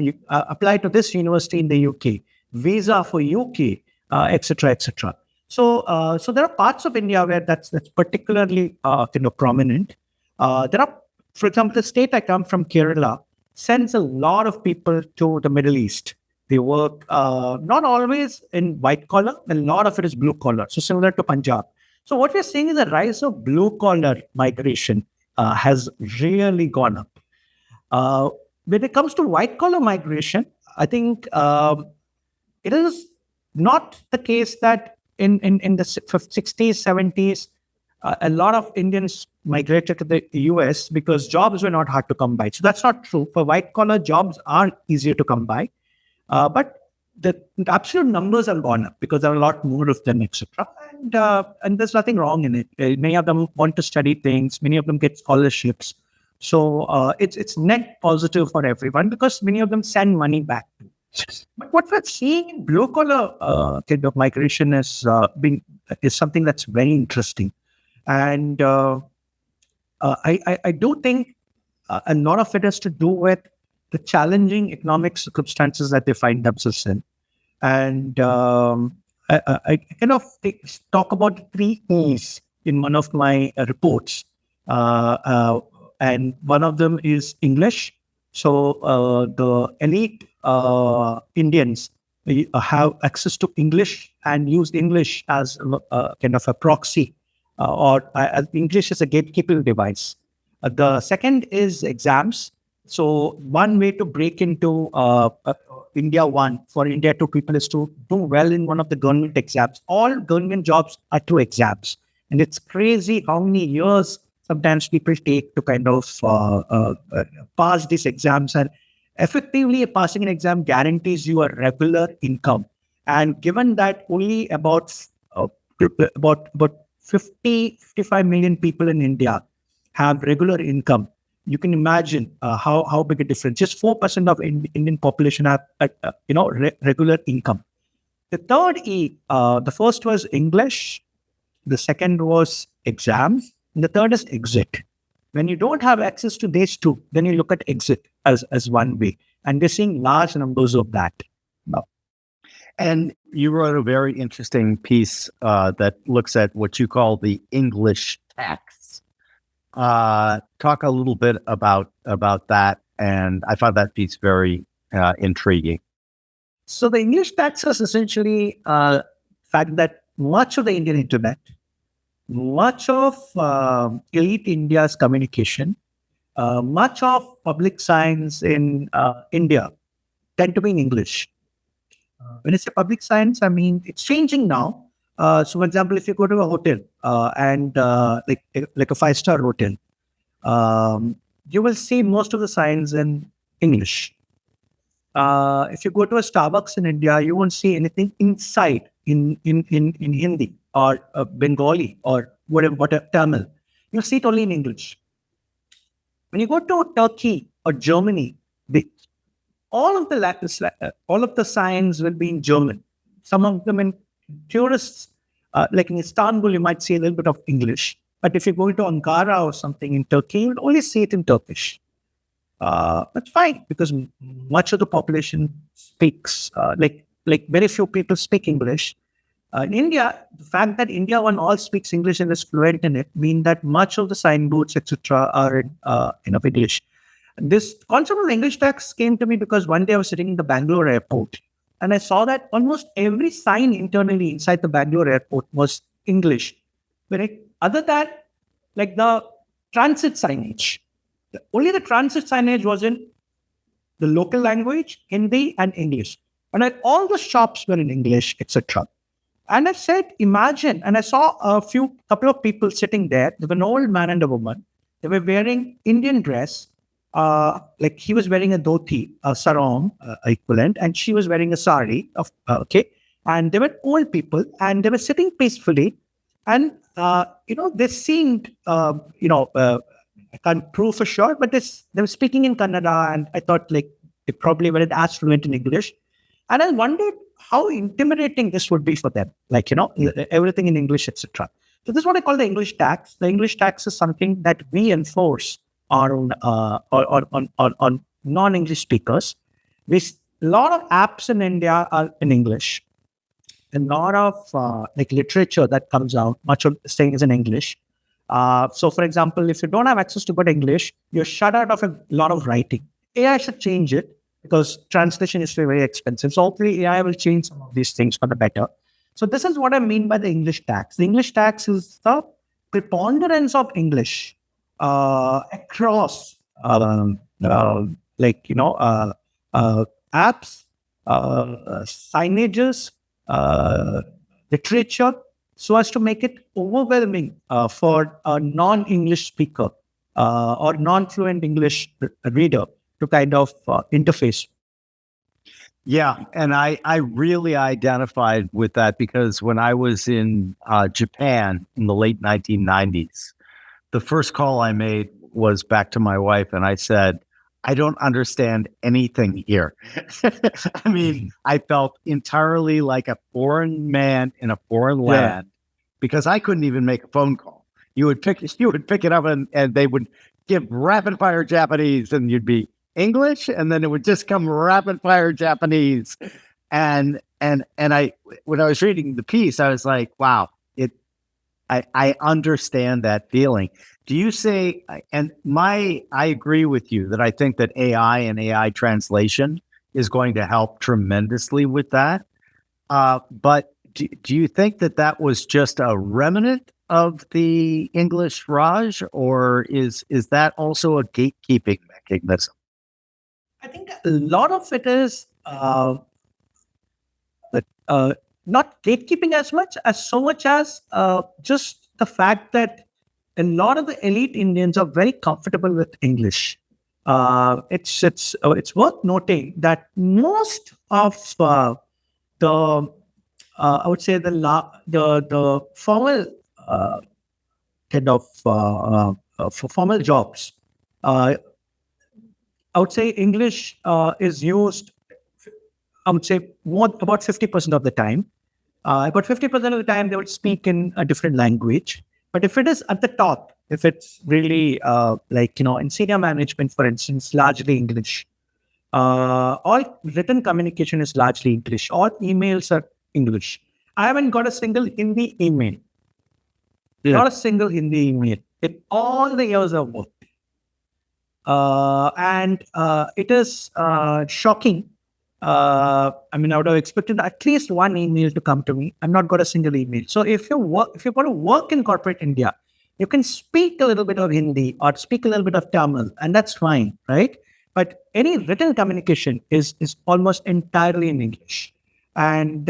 you apply to this university in the UK, visa for UK, etc., etc. So there are parts of India where that's particularly prominent. There are, for example, the state I come from, Kerala, sends a lot of people to the Middle East. They work not always in white collar, a lot of it is blue collar. So similar to Punjab. So what we're seeing is a rise of blue collar migration has really gone up. When it comes to white collar migration, I think it is not the case that in the 60s, 70s, a lot of Indians migrated to the US because jobs were not hard to come by. So that's not true. For white collar, jobs are easier to come by. But the absolute numbers have gone up because there are a lot more of them, etc. And there's nothing wrong in it. Many of them want to study things. Many of them get scholarships. So it's net positive for everyone because many of them send money back. But what we're seeing in blue collar kind of migration is something that's very interesting, and I do think a lot of it has to do with the challenging economic circumstances that they find themselves in, and I kind of talk about 3 E's in one of my reports. And one of them is English. So the elite Indians have access to English and use English as kind of a proxy, or English is a gatekeeping device. The second is exams. So one way to break into India 1 for India 2 people is to do well in one of the government exams. All government jobs are through exams. And it's crazy how many years sometimes people take to kind of pass these exams. And effectively, passing an exam guarantees you a regular income. And given that only about 55 million people in India have regular income, you can imagine how big a difference. Just 4% of Indian population have regular income. The third E, the first was English. The second was exams. And the third is exit. When you don't have access to these two, then you look at exit as one way. And we're seeing large numbers of that now. And you wrote a very interesting piece that looks at what you call the English tax. Talk a little bit about that. And I found that piece very intriguing. So the English tax is essentially the fact that much of the Indian internet, much of elite India's communication, much of public science in India tend to be in English. When I say public science, I mean it's changing now. So, for example, if you go to a hotel and like a 5-star hotel, you will see most of the signs in English. If you go to a Starbucks in India, you won't see anything inside in Hindi or Bengali or whatever Tamil. You'll see it only in English. When you go to Turkey or Germany, all of the signs will be in German. Some of them in tourists, like in Istanbul, you might see a little bit of English. But if you go to Ankara or something in Turkey, you'll only see it in Turkish. That's fine because much of the population speaks, like very few people speak English. In India, the fact that India one all speaks English and is fluent in it means that much of the signboards, etc., are in English. This concept of English tax came to me because one day I was sitting in the Bangalore airport and I saw that almost every sign internally inside the Bangalore airport was English. But other than like the transit signage, only the transit signage was in the local language, Hindi and English. And all the shops were in English, etc. And I said, imagine, and I saw couple of people sitting there. There was an old man and a woman. They were wearing Indian dress, like he was wearing a dhoti, a sarong equivalent, and she was wearing a sari. Okay, and they were old people, and they were sitting peacefully, and they seemed, I can't prove for sure, but they were speaking in Kannada, and I thought like they probably weren't as fluent in English, and I wondered how intimidating this would be for them, like everything in English, etc. So this is what I call the English tax. The English tax is something that we enforce on non-English speakers. A lot of apps in India are in English. A lot of like literature that comes out, much of the thing is in English. So, for example, if you don't have access to good English, you're shut out of a lot of writing. AI should change it because translation is very expensive. So, hopefully, AI will change some of these things for the better. So, this is what I mean by the English tax. The English tax is the preponderance of English across, apps, signages, literature, so as to make it overwhelming for a non-English speaker or non-fluent English reader to kind of interface. Yeah, and I really identified with that because when I was in Japan in the late 1990s, the first call I made was back to my wife, and I said, I don't understand anything here. I mean, I felt entirely like a foreign man in a foreign land because I couldn't even make a phone call. You would pick it up and they would give rapid fire Japanese, and you'd be English, and then it would just come rapid fire Japanese. And I, when I was reading the piece, I was like, wow, I understand that feeling. Do you say, and I agree with you that I think that AI and AI translation is going to help tremendously with that. But do you think that was just a remnant of the English Raj, or is that also a gatekeeping mechanism? I think a lot of it is not gatekeeping as much as just the fact that a lot of the elite Indians are very comfortable with English. It's worth noting that most of the I would say the formal kind of for formal jobs. I would say English is used. I would say about 50% of the time. About 50% of the time, they would speak in a different language. But if it is at the top, if it's really in senior management, for instance, largely English. All written communication is largely English. All emails are English. I haven't got a single Hindi email. Yeah. Not a single Hindi email in all the years of work. And it is shocking. I would have expected at least one email to come to me. I've not got a single email. So if you're going to work in corporate India, you can speak a little bit of Hindi or speak a little bit of Tamil, and that's fine, right? But any written communication is almost entirely in English. And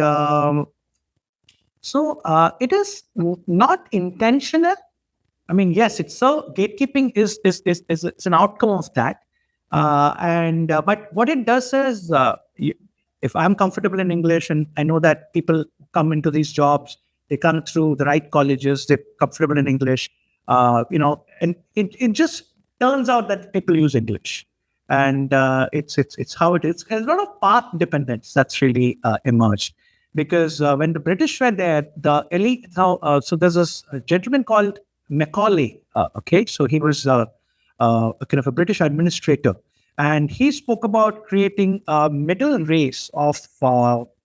so it is not intentional. I mean, yes, it's so gatekeeping is an outcome of that. But what it does is, if I'm comfortable in English and I know that people come into these jobs, they come through the right colleges, they're comfortable in English, and it just turns out that people use English, and it's how it is. There's a lot of path dependence that's really emerged because when the British were there, the elite. So there's this gentleman called Macaulay. So he was kind of a British administrator. And he spoke about creating a middle race of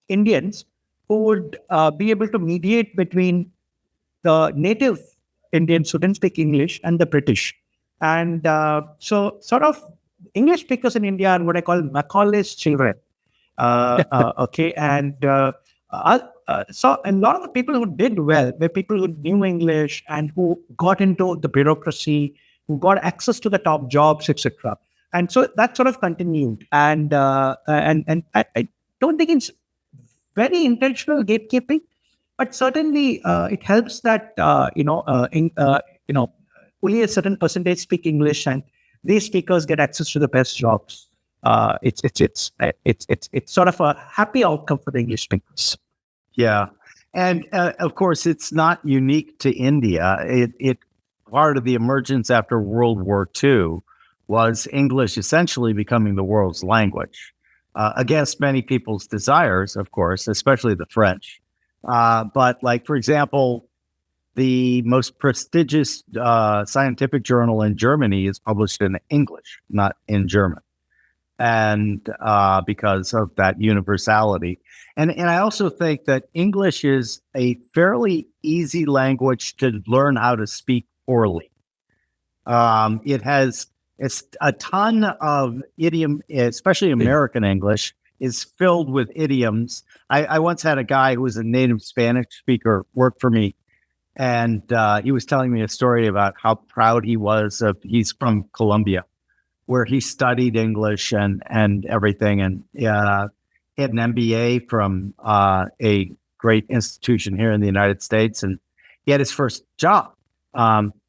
Indians who would be able to mediate between the native Indians who didn't speak English and the British. And so sort of English speakers in India are what I call Macaulay's children. So a lot of the people who did well were people who knew English and who got into the bureaucracy, who got access to the top jobs, etc. And so that sort of continued. And I don't think it's very intentional gatekeeping, but certainly it helps that only a certain percentage speak English, and these speakers get access to the best jobs. It's sort of a happy outcome for the English speakers. Yeah. And of course, it's not unique to India. It part of the emergence after World War II was English essentially becoming the world's language, against many people's desires, of course, especially the French. But like, for example, the most prestigious scientific journal in Germany is published in English, not in German, and because of that universality. And I also think that English is a fairly easy language to learn how to speak poorly. It's a ton of idiom, especially American English is filled with idioms. I once had a guy who was a native Spanish speaker work for me, and he was telling me a story about how proud he was of. He's from Colombia, where he studied English and everything, and he had an MBA from a great institution here in the United States, and he had his first job.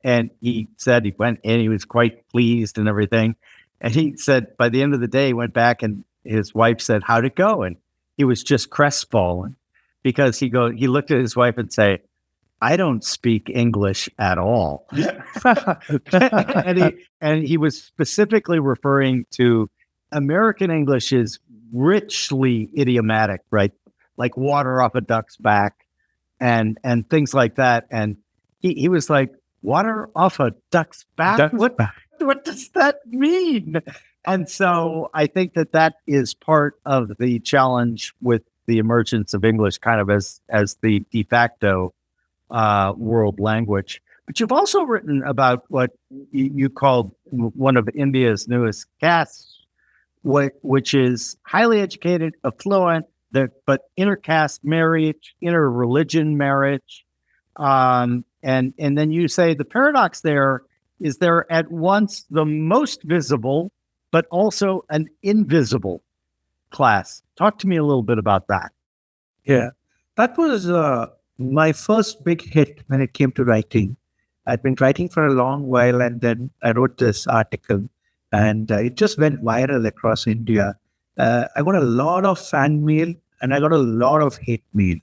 And he said he went in, he was quite pleased and everything. And he said by the end of the day, he went back and his wife said, "How'd it go?" And he was just crestfallen because he looked at his wife and say, "I don't speak English at all." and he was specifically referring to American English is richly idiomatic, right? Like water off a duck's back and things like that. And he was like, "Water off a duck's back? What does that mean?" And so I think that is part of the challenge with the emergence of English kind of as the de facto world language. But you've also written about what you called one of India's newest castes, which is highly educated, affluent, but inter-caste marriage, inter-religion marriage. And then you say the paradox there is they're at once the most visible, but also an invisible class. Talk to me a little bit about that. Yeah, that was my first big hit when it came to writing. I'd been writing for a long while, and then I wrote this article, and it just went viral across India. I got a lot of fan mail, and I got a lot of hate mail.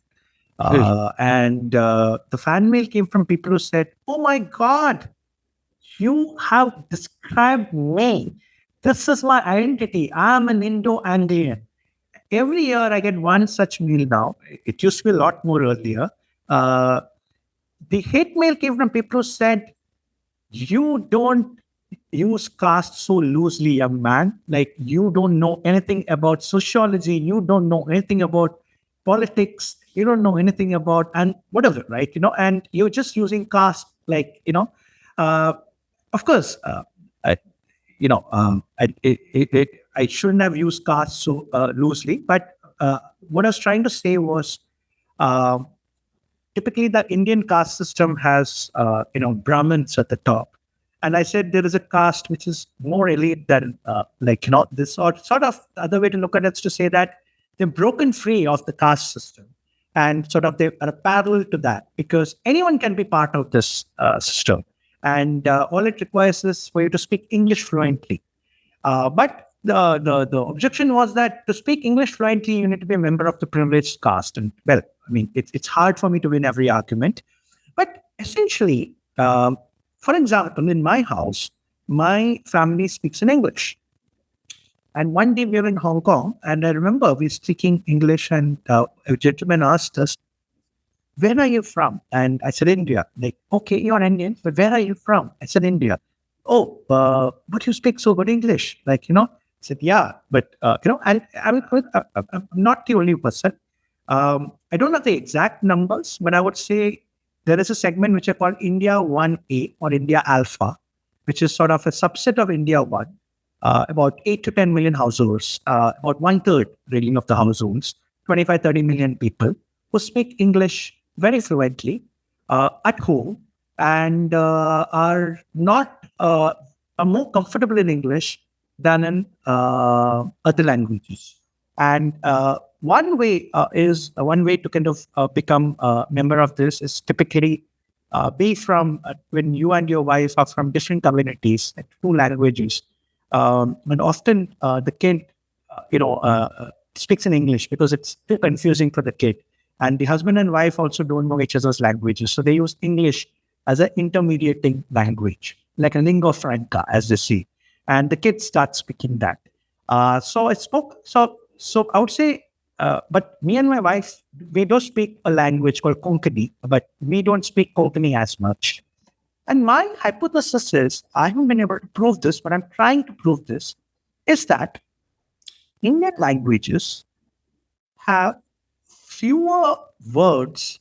And the fan mail came from people who said, "Oh my God, you have described me. This is my identity. I'm an Indo-Anglian." Every year I get one such mail now. It used to be a lot more earlier. The hate mail came from people who said, "You don't use caste so loosely, young man. Like, you don't know anything about sociology. You don't know anything about politics. You don't know anything about," and whatever, right? And you're just using caste, like, of course, I shouldn't have used caste so loosely. But what I was trying to say was, typically the Indian caste system has, Brahmins at the top. And I said there is a caste which is more elite than, this sort of the other way to look at it is to say that they've broken free of the caste system. And sort of they are parallel to that, because anyone can be part of this system. And all it requires is for you to speak English fluently. But the objection was that to speak English fluently, you need to be a member of the privileged caste. And well, I mean, it's hard for me to win every argument. But essentially, for example, in my house, my family speaks in English. And one day we were in Hong Kong, and I remember we were speaking English, and a gentleman asked us, "Where are you from?" And I said, "India." Like, "Okay, you're Indian, but where are you from?" I said, "India." "Oh, but you speak so good English." I said, "Yeah, but, I'm not the only person." I don't know the exact numbers, but I would say there is a segment which I call India 1A or India Alpha, which is sort of a subset of India 1. About 8 to 10 million households, about 1/3 really of the households, 25-30 million people who speak English very fluently at home, and are more comfortable in English than in other languages. And one way to kind of become a member of this is typically be from when you and your wife are from different communities, like two languages, and often the kid, speaks in English because it's too confusing for the kid. And the husband and wife also don't know each other's languages. So they use English as an intermediating language, like a lingua franca, as they see. And the kids start speaking that. So I would say, but me and my wife, we don't speak a language called Konkani, but we don't speak Konkani as much. And my hypothesis is, I haven't been able to prove this, but I'm trying to prove this, is that Indian languages have fewer words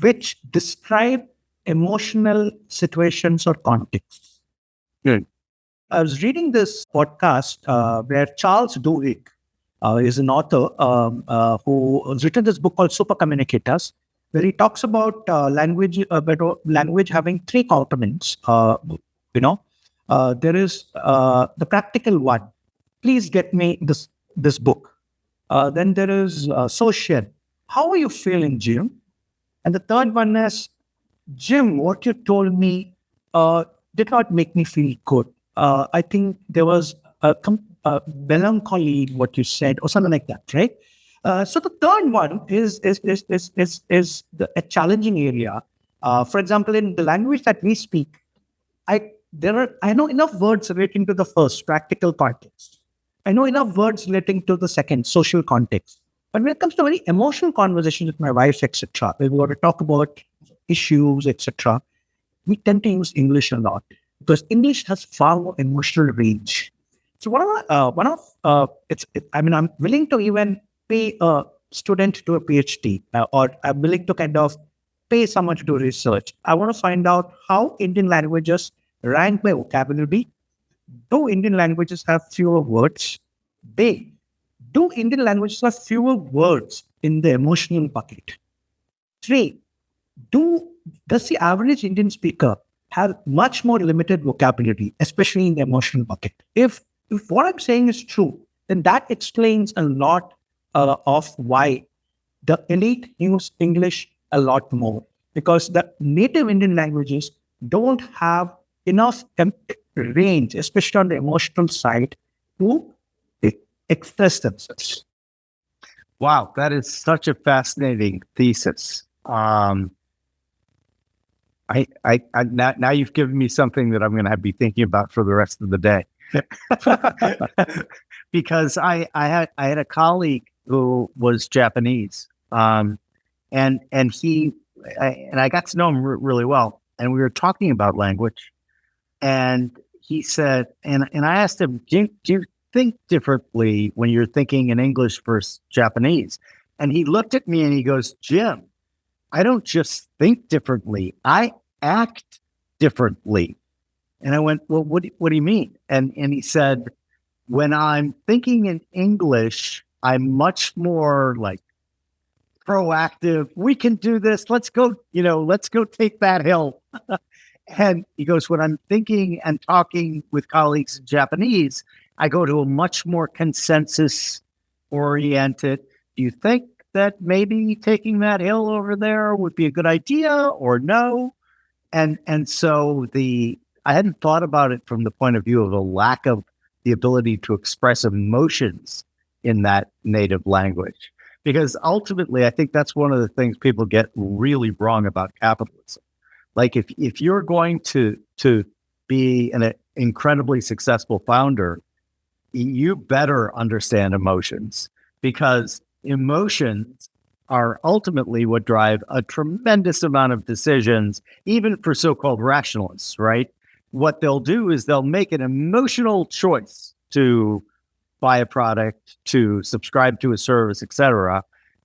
which describe emotional situations or contexts. Good. I was reading this podcast where Charles Duhigg is an author who has written this book called Super Communicators, where he talks about language having three components. There is the practical one. Please get me this book. Then there is social. How are you feeling, Jim? And the third one is, Jim, what you told me did not make me feel good. I think there was a melancholy in what you said, or something like that, right? So the third one is a challenging area. For example, in the language that we speak, I know enough words relating to the first, practical context. I know enough words relating to the second, social context. But when it comes to very emotional conversations with my wife, etc., we want to talk about issues, etc., we tend to use English a lot because English has far more emotional range. So I'm willing to even pay a student to do a PhD, or I'm willing to kind of pay someone to do research. I want to find out how Indian languages rank by vocabulary. Do Indian languages have fewer words? B, do Indian languages have fewer words in the emotional bucket? 3, does the average Indian speaker have much more limited vocabulary, especially in the emotional bucket? If what I'm saying is true, then that explains a lot of why the elite use English a lot more, because the native Indian languages don't have enough range, especially on the emotional side, to express themselves. Wow, that is such a fascinating thesis. Now you've given me something that I'm going to be thinking about for the rest of the day. Because I had a colleague who was Japanese, and I got to know him really well, and we were talking about language, and he said, and I asked him, do you think differently when you're thinking in English versus Japanese? And he looked at me and he goes, Jim, I don't just think differently, I act differently. And I went, well, what do you mean? And he said, when I'm thinking in English, I'm much more like proactive. We can do this. Let's go take that hill. And he goes, when I'm thinking and talking with colleagues in Japanese, I go to a much more consensus oriented. Do you think that maybe taking that hill over there would be a good idea or no? And so I hadn't thought about it from the point of view of a lack of the ability to express emotions in that native language. Because ultimately, I think that's one of the things people get really wrong about capitalism. Like if you're going to be an incredibly successful founder, you better understand emotions, because emotions are ultimately what drive a tremendous amount of decisions, even for so-called rationalists, right? What they'll do is they'll make an emotional choice to buy a product, to subscribe to a service, etc.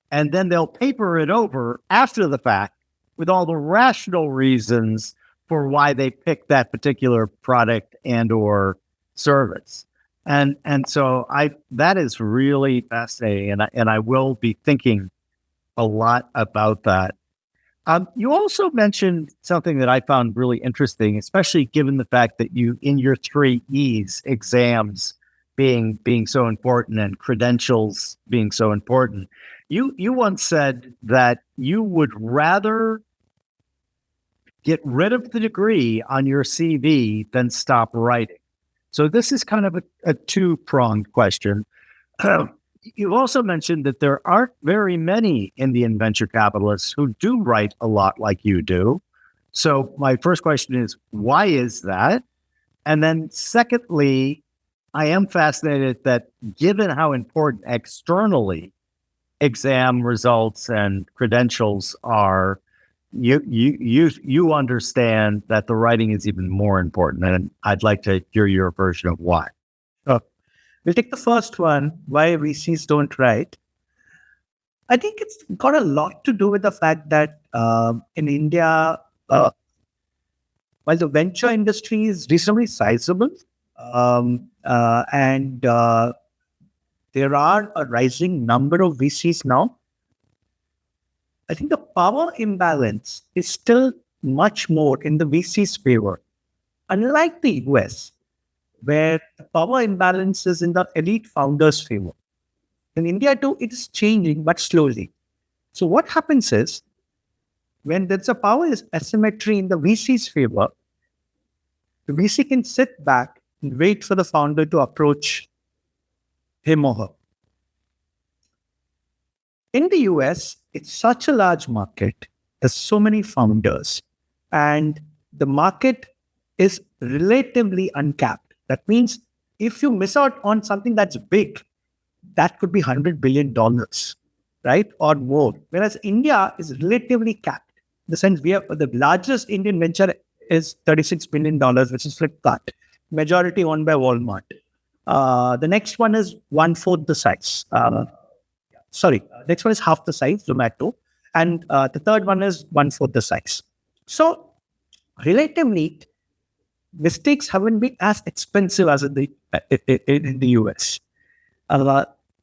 And then they'll paper it over after the fact with all the rational reasons for why they picked that particular product and or service. And so that is really fascinating, and I will be thinking a lot about that. You also mentioned something that I found really interesting, especially given the fact that you, in your 3 E's, exams being so important and credentials being so important, you once said that you would rather get rid of the degree on your CV than stop writing? So this is kind of a two-pronged question. You also mentioned that there aren't very many Indian venture capitalists who do write a lot like you do. So my first question is, why is that? And then secondly, I am fascinated that given how important externally exam results and credentials are, you understand that the writing is even more important. And I'd like to hear your version of why. We'll take the first one, why VCs don't write. I think it's got a lot to do with the fact that in India, while the venture industry is reasonably sizable, and there are a rising number of VCs now, I think the power imbalance is still much more in the VC's favor. Unlike the US, where the power imbalance is in the elite founders' favor. In India too, it is changing, but slowly. So what happens is, when there's a power asymmetry in the VC's favor, the VC can sit back and wait for the founder to approach him or her. In the US, it's such a large market. There's so many founders, and the market is relatively uncapped. That means if you miss out on something that's big, that could be $100 billion, right? Or more. Whereas India is relatively capped. In the sense, we have the largest Indian venture is $36 billion, which is Flipkart, majority owned by Walmart. The next one is one-fourth the size. Next one is half the size, Zomato. And the third one is one-fourth the size. So, relatively, mistakes haven't been as expensive as in the US. When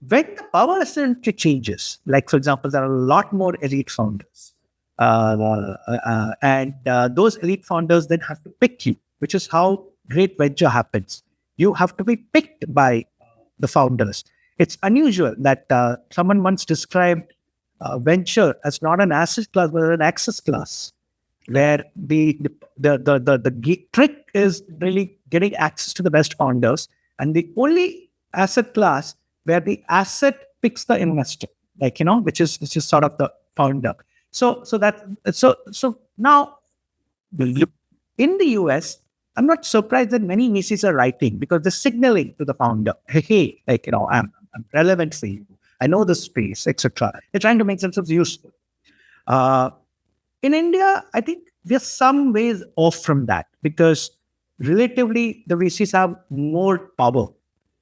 the power asymmetry changes, like for example, there are a lot more elite founders, and those elite founders then have to pick you, which is how great venture happens. You have to be picked by the founders. It's unusual that someone once described venture as not an asset class but an access class, where the trick is really getting access to the best founders, and the only asset class where the asset picks the investor, which is sort of the founder. So now in the US, I'm not surprised that many VCs are writing, because they're signaling to the founder, hey, I'm relevant for you. I know the space, etc. They're trying to make themselves useful. In India, I think we're some ways off from that, because relatively the VCs have more power,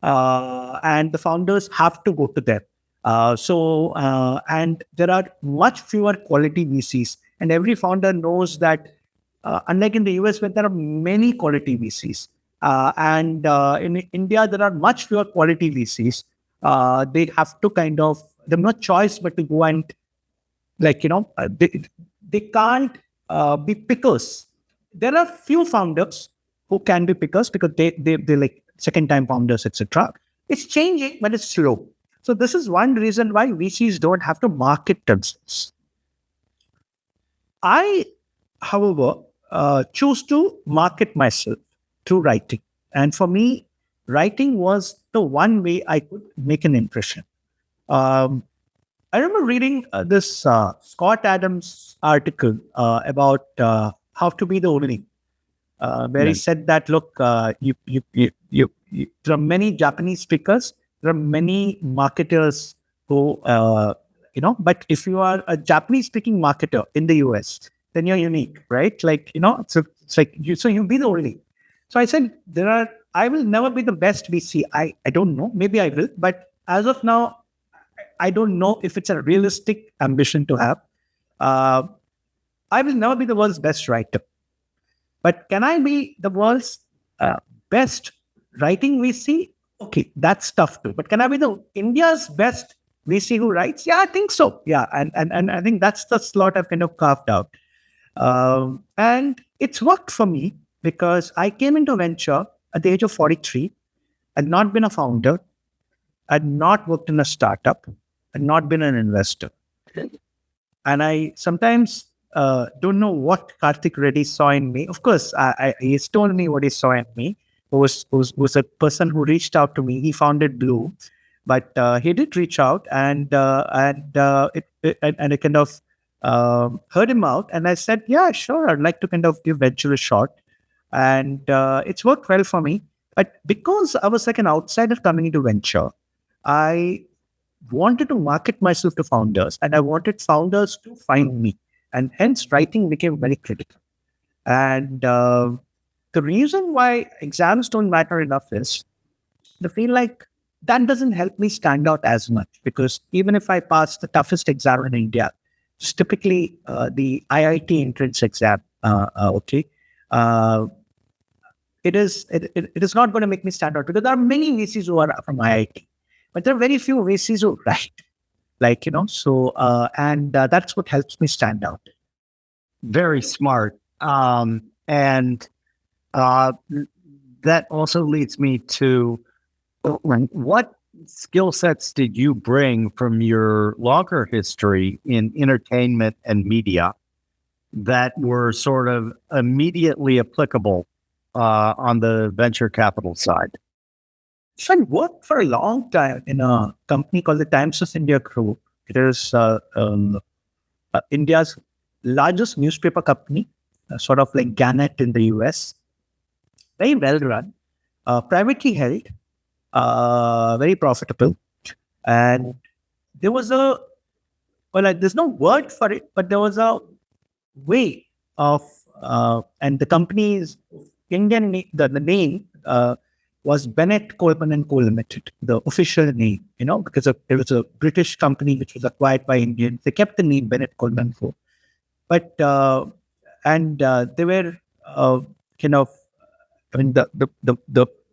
and the founders have to go to them. And there are much fewer quality VCs, and every founder knows that, unlike in the US, where there are many quality VCs, and in India, there are much fewer quality VCs. They have to they have no choice but to go and, they can't be pickers. There are few founders who can be pickers because they're like second-time founders, etc. It's changing, but it's slow. So this is one reason why VCs don't have to market themselves. I, however, choose to market myself through writing. And for me, writing was the one way I could make an impression. I remember reading this Scott Adams article about how to be the only, where he said that, look, there are many Japanese speakers, there are many marketers who, but if you are a Japanese speaking marketer in the US, then you're unique, right? So it's like you be the only. So I said, I will never be the best VC. I don't know, maybe I will, but as of now, I don't know if it's a realistic ambition to have. I will never be the world's best writer. But can I be the world's best writing VC? Okay, that's tough too. But can I be India's best VC who writes? Yeah, I think so. Yeah, and I think that's the slot I've kind of carved out. And it's worked for me because I came into venture at the age of 43. I'd not been a founder. I'd not worked in a startup. I'd not been an investor. And I sometimes don't know what Karthik Reddy saw in me. Of course, he's told me what he saw in me. Was a person who reached out to me. He founded Blue, but he did reach out, and I kind of heard him out, and I said, yeah, sure, I'd like to kind of give venture a shot, and it's worked well for me. But because I was like an outsider coming into venture, I wanted to market myself to founders, and I wanted founders to find me, and hence writing became very critical. And the reason why exams don't matter enough is I feel like that doesn't help me stand out as much, because even if I pass the toughest exam in India, it's typically the IIT entrance exam. It is not going to make me stand out, because there are many VCs who are from IIT, but there are very few VCs who write. That's what helps me stand out. Very smart. And that also leads me to what skill sets did you bring from your longer history in entertainment and media that were sort of immediately applicable on the venture capital side? So I worked for a long time in a company called the Times of India Group. It is India's largest newspaper company, sort of like Gannett in the US. Very well run, privately held, very profitable. And there was there's no word for it, but there was a way of, and the company's Indian name, the name was Bennett Coleman and Co. Limited, the official name, because it was a British company which was acquired by Indians. They kept the name Bennett Coleman Co. But, they were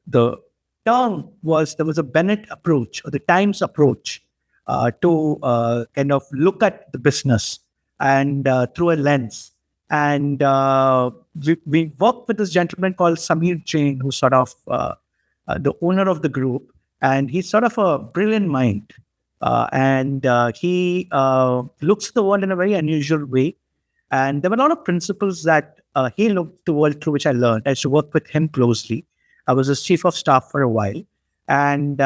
the term was, there was a Bennett approach, or the Times approach, to kind of look at the business and through a lens. And we worked with this gentleman called Samir Jain, who's sort of the owner of the group, and he's sort of a brilliant mind. He looks at the world in a very unusual way. And there were a lot of principles that he looked the world through, which I learned. I used to work with him closely. I was his chief of staff for a while. And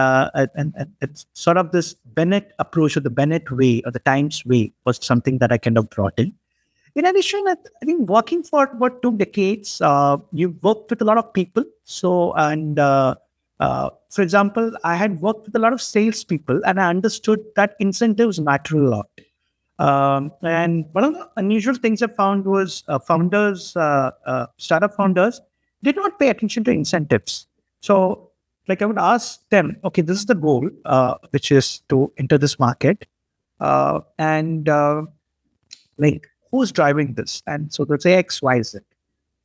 it's sort of this Bennett approach, or the Bennett way, or the Times way, was something that I kind of brought in. In addition, I think working for about 2 decades, you worked with a lot of people. So, for example, I had worked with a lot of salespeople, and I understood that incentives matter a lot. And one of the unusual things I found was startup founders did not pay attention to incentives. So, like, I would ask them, okay, this is the goal, which is to enter this market. Who's driving this? And so they'll say X, Y, Z.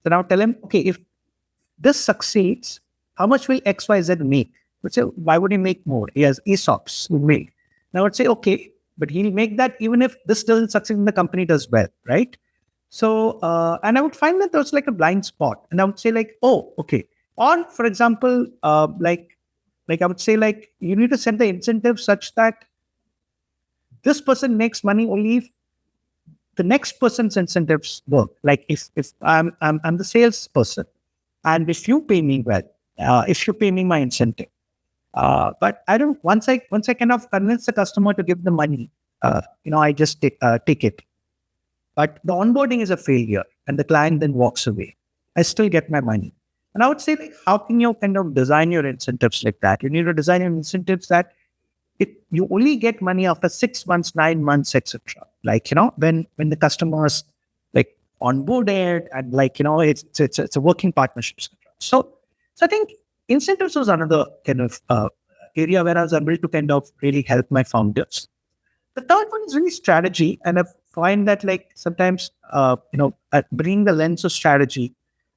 So now tell him, okay, if this succeeds, how much will X, Y, Z make? We'd say, why would he make more? He has ESOPs who make. Now I would say, okay, but he'll make that even if this doesn't succeed and the company does well, right? So, and I would find that there was like a blind spot. And I would say like, oh, okay. Or, for example, I would say like, you need to set the incentive such that this person makes money only if the next person's incentives work. Like if I'm the salesperson, and if you pay me well, if you pay me my incentive, but I don't. Once I kind of convince the customer to give the money, I just take it. But the onboarding is a failure, and the client then walks away. I still get my money. And I would say, like, how can you kind of design your incentives like that? You need to design your incentives that you only get money after 6 months, 9 months, etc. Like, when the customers like onboarded, and like, it's a working partnership, etc. So I think incentives was another kind of area where I was able to kind of really help my founders. The third one is really strategy, and I find that like sometimes bringing the lens of strategy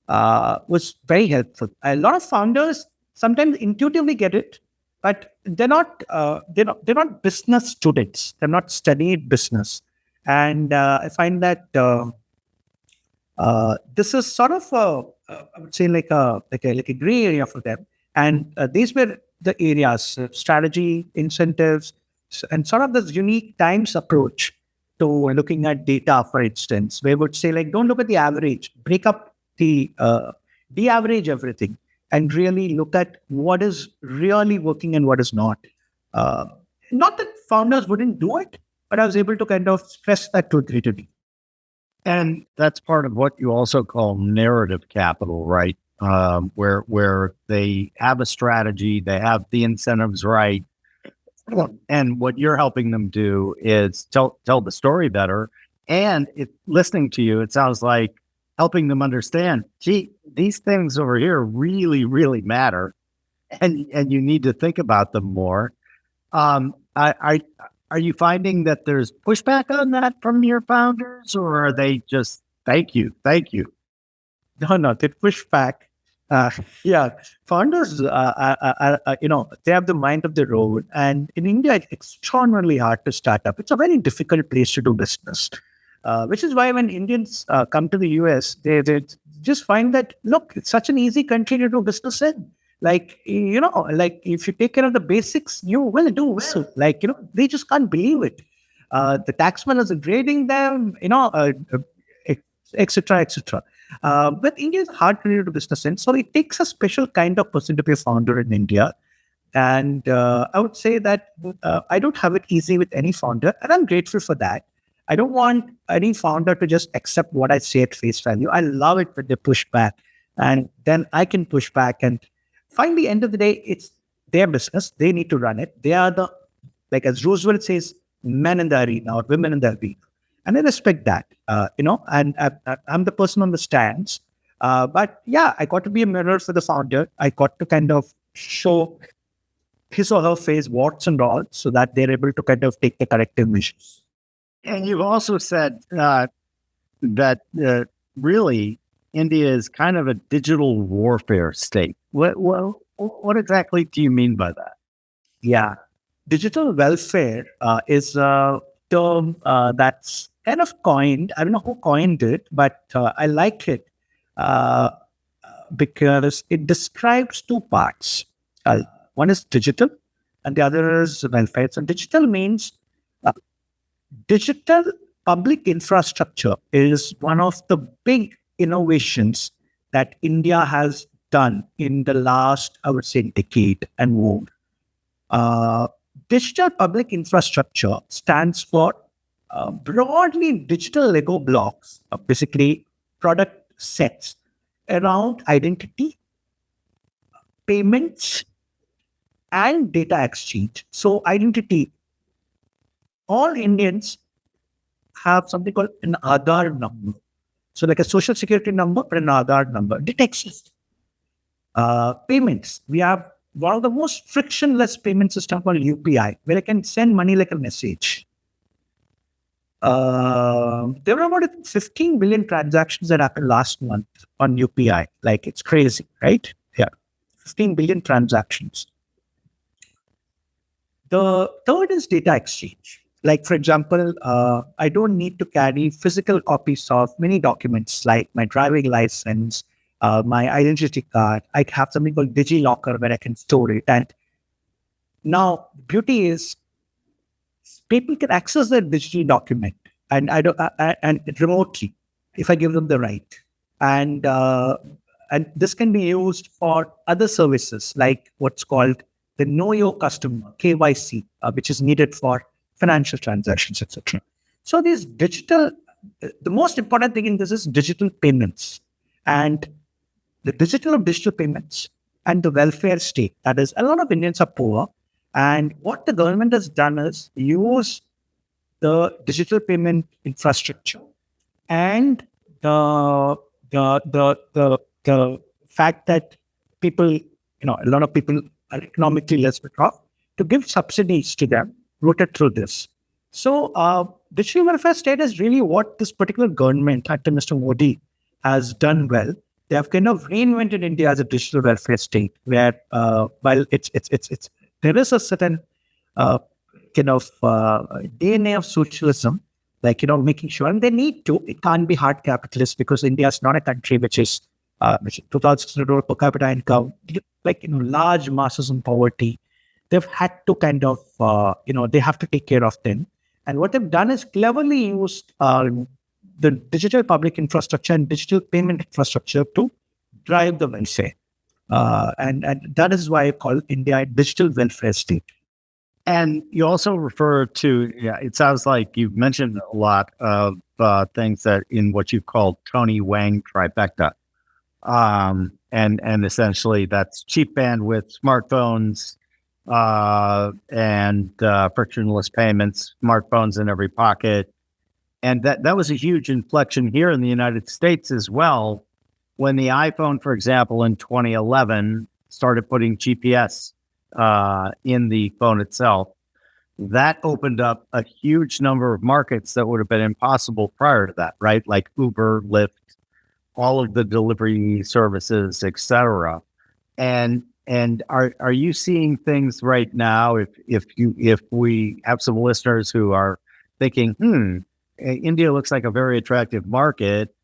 was very helpful. A lot of founders sometimes intuitively get it, but they're not business students. They're not studied business, and I find that this is sort of I would say like a gray area for them. And these were the areas: strategy, incentives, and sort of this unique Times approach to looking at data, for instance, we would say, like, don't look at the average, break up the average everything, and really look at what is really working and what is not. Uh, Not that founders wouldn't do it, but I was able to kind of stress that to a greater degree. And that's part of what you also call narrative capital, right? Where they have a strategy, they have the incentives right, and what you're helping them do is tell the story better. And listening to you, it sounds like helping them understand, gee, these things over here really, really matter, and you need to think about them more. Are you finding that there's pushback on that from your founders, or are they just thank you? No, they push back. Yeah, founders, they have the mind of their own. And in India, it's extraordinarily hard to start up. It's a very difficult place to do business, which is why when Indians come to the US, they just find that, look, it's such an easy country to do business in. Like, like if you take care of the basics, you will do well. Like, they just can't believe it. The taxman is grading them, etc., etc. But India is hard to do business in. So it takes a special kind of person to be a founder in India. And I would say that I don't have it easy with any founder, and I'm grateful for that. I don't want any founder to just accept what I say at face value. I love it when they push back, and then I can push back. And finally, end of the day, it's their business. They need to run it. They are like as Roosevelt says, men in the arena or women in the arena. And I respect that, and I'm the person on the stands. But yeah, I got to be a mirror for the founder. I got to kind of show his or her face, warts and all, so that they're able to kind of take the corrective measures. And you've also said that really India is kind of a digital warfare state. What exactly do you mean by that? Yeah, digital welfare is a term that's kind of coined. I don't know who coined it, but I like it because it describes two parts. One is digital, and the other is welfare. So digital means digital public infrastructure is one of the big innovations that India has done in the last, I would say, decade and more. Digital public infrastructure stands for broadly digital Lego blocks, basically product sets around identity, payments, and data exchange. So identity, all Indians have something called an Aadhaar number. So like a social security number, but an Aadhaar number. It exists. Payments. We have one of the most frictionless payment system called UPI, where I can send money like a message. There were about 15 billion transactions that happened last month on UPI. Like, it's crazy, right? Yeah. 15 billion transactions. The third is data exchange. Like, for example, I don't need to carry physical copies of many documents like my driving license, my identity card. I have something called DigiLocker where I can store it. And now, beauty is people can access their digital document and remotely if I give them the right. And this can be used for other services like what's called the Know Your Customer, KYC, which is needed for financial transactions, etc. So these digital, the most important thing in this is digital payments, and the digital of digital payments and the welfare state. That is, a lot of Indians are poor, and what the government has done is use the digital payment infrastructure and the fact that people, a lot of people are economically less better off, to give subsidies to them rooted through this. So digital welfare state is really what this particular government under Mr. Modi has done well. They have kind of reinvented India as a digital welfare state, where while there is a certain kind of DNA of socialism, like making sure, and they need to. It can't be hard capitalist because India is not a country which is 2,600 per capita income, large masses in poverty. They've had to kind of, they have to take care of them. And what they've done is cleverly used the digital public infrastructure and digital payment infrastructure to drive the welfare. And that is why I call India a digital welfare state. And you also refer to, it sounds like you've mentioned a lot of things that in what you've called Tony Wang trifecta. And essentially that's cheap bandwidth, smartphones, and frictionless payments, smartphones in every pocket. And that was a huge inflection here in the United States as well, when the iPhone, for example, in 2011 started putting GPS in the phone itself. That opened up a huge number of markets that would have been impossible prior to that, right? Like Uber, Lyft, all of the delivery services, etc. And are you seeing things right now? If we have some listeners who are thinking, India looks like a very attractive market,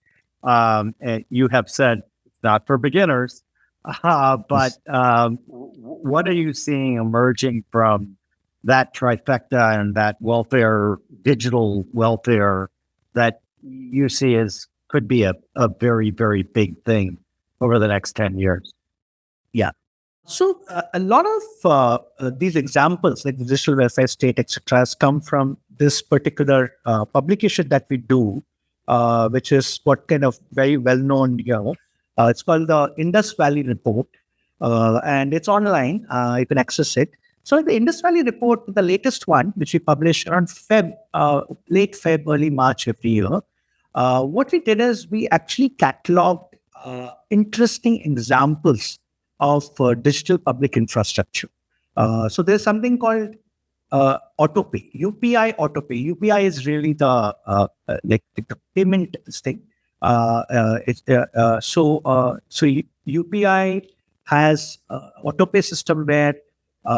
and you have said it's not for beginners, but what are you seeing emerging from that trifecta and that welfare, digital welfare, that you see as could be a very, very big thing over the next 10 years? Yeah. So a lot of these examples, like the digital welfare state, etc., has come from this particular publication that we do, which is what kind of very well known here. It's called the Indus Valley Report, and it's online. You can access it. So the Indus Valley Report, the latest one, which we publish around late Feb, early March every year, what we did is we actually cataloged interesting examples of digital public infrastructure. So there's something called autopay, UPI autopay. UPI is really the the payment thing. So UPI has autopay system where,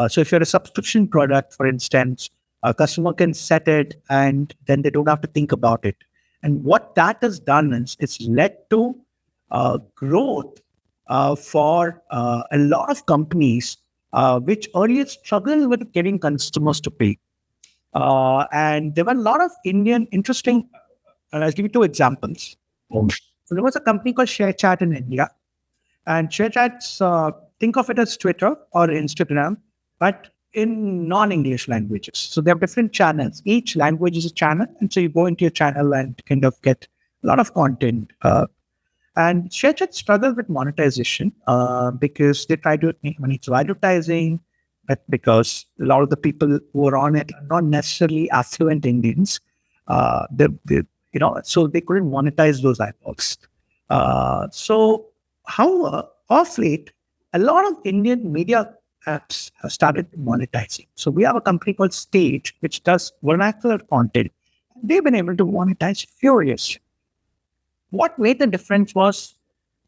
so if you're a subscription product, for instance, a customer can set it and then they don't have to think about it. And what that has done is it's led to growth for a lot of companies which earlier struggled with getting customers to pay. And there were a lot of interesting, and I'll give you two examples. So there was a company called ShareChat in India. And ShareChat's, think of it as Twitter or Instagram, but in non-English languages. So they have different channels. Each language is a channel. And so you go into your channel and kind of get a lot of content. And ShareChat struggled with monetization because they try to make money through advertising, but because a lot of the people who are on it are not necessarily affluent Indians, so they couldn't monetize those eyeballs. So how of late, a lot of Indian media apps have started monetizing. So we have a company called Stage, which does vernacular content. They've been able to monetize furiously. What made the difference was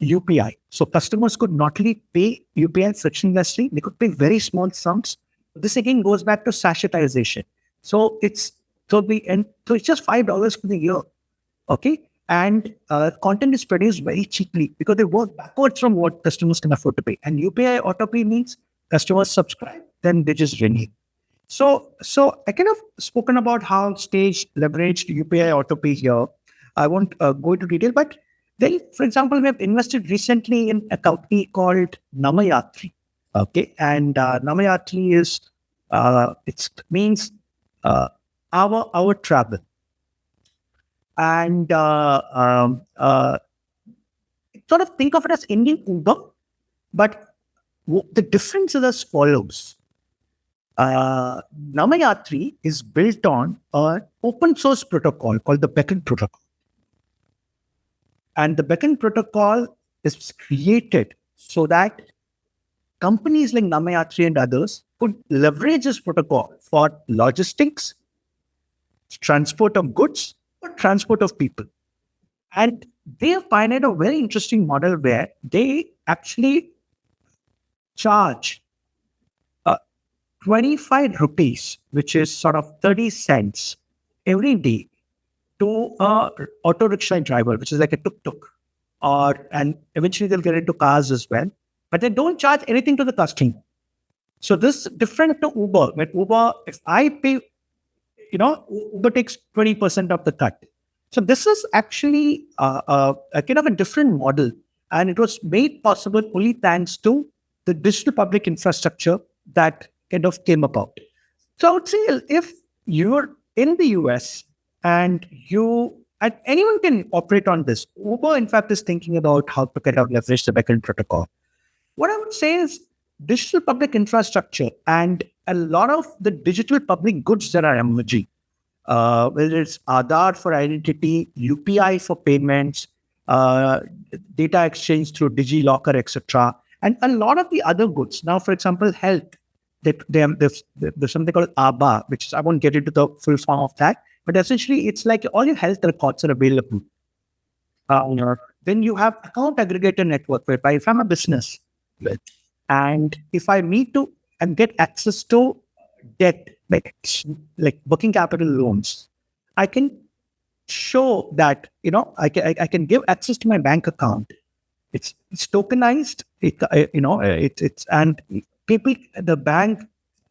UPI. So customers could not only pay UPI frictionlessly, they could pay very small sums. This again goes back to sachetization. So it's just $5 for the year. Okay. And content is produced very cheaply because they work backwards from what customers can afford to pay. And UPI autopay means customers subscribe, then they just renew. So I kind of spoken about how Stage leveraged UPI autopay here. I won't go into detail, but then, for example, we have invested recently in a company called Namayatri. Okay, and Namayatri is it means our travel, and sort of think of it as Indian Uber, but the difference is as follows. Namayatri is built on an open source protocol called the Beacon protocol. And the Beacon protocol is created so that companies like Namayatri and others could leverage this protocol for logistics, transport of goods, or transport of people. And they have pioneered a very interesting model where they actually charge 25 rupees, which is sort of 30 cents every day, to a auto rickshaw driver, which is like a tuk-tuk, and eventually they'll get into cars as well. But they don't charge anything to the customer. So this is different to Uber. With Uber, if I pay, Uber takes 20% of the cut. So this is actually a kind of a different model, and it was made possible only thanks to the digital public infrastructure that kind of came about. So I would say if you're in the US and anyone can operate on this. Uber, in fact, is thinking about how to kind of leverage the backend protocol. What I would say is digital public infrastructure and a lot of the digital public goods that are emerging, whether it's Aadhaar for identity, UPI for payments, data exchange through DigiLocker, etc., and a lot of the other goods. Now, for example, health. There's something called ABA, which is, I won't get into the full form of that, but essentially it's like all your health records are available. Then you have account aggregator network, whereby if I'm a business, and if I need to and get access to debt, like working capital loans, I can show that I can give access to my bank account. It's tokenized. And people at the bank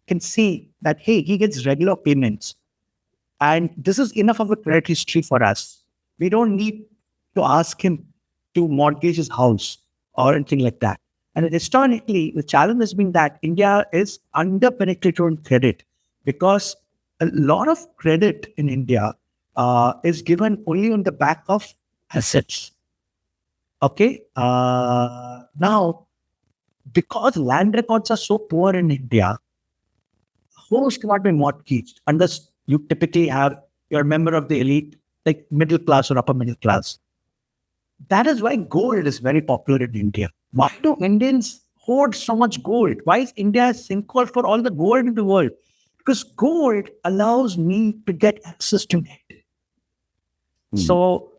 can see that, hey, he gets regular payments. And this is enough of a credit history for us. We don't need to ask him to mortgage his house or anything like that. And historically, the challenge has been that India is under-penetrated on credit because a lot of credit in India is given only on the back of assets. Okay? Now, because land records are so poor in India, homes cannot be mortgaged unless you typically you're a member of the elite, like middle class or upper middle class. That is why gold is very popular in India. Why do Indians hoard so much gold? Why is India a sinkhole for all the gold in the world? Because gold allows me to get access to it. So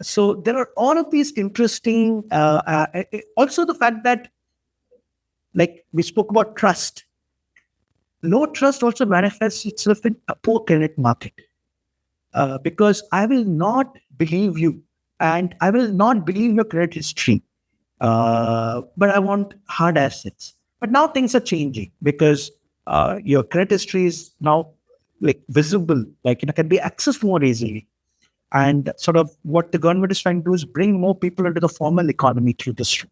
there are all of these interesting, also the fact that, like we spoke about trust. Low trust also manifests itself in a poor credit market. Because I will not believe you and I will not believe your credit history. But I want hard assets. But now things are changing because your credit history is now like visible, can be accessed more easily. And sort of what the government is trying to do is bring more people into the formal economy through this.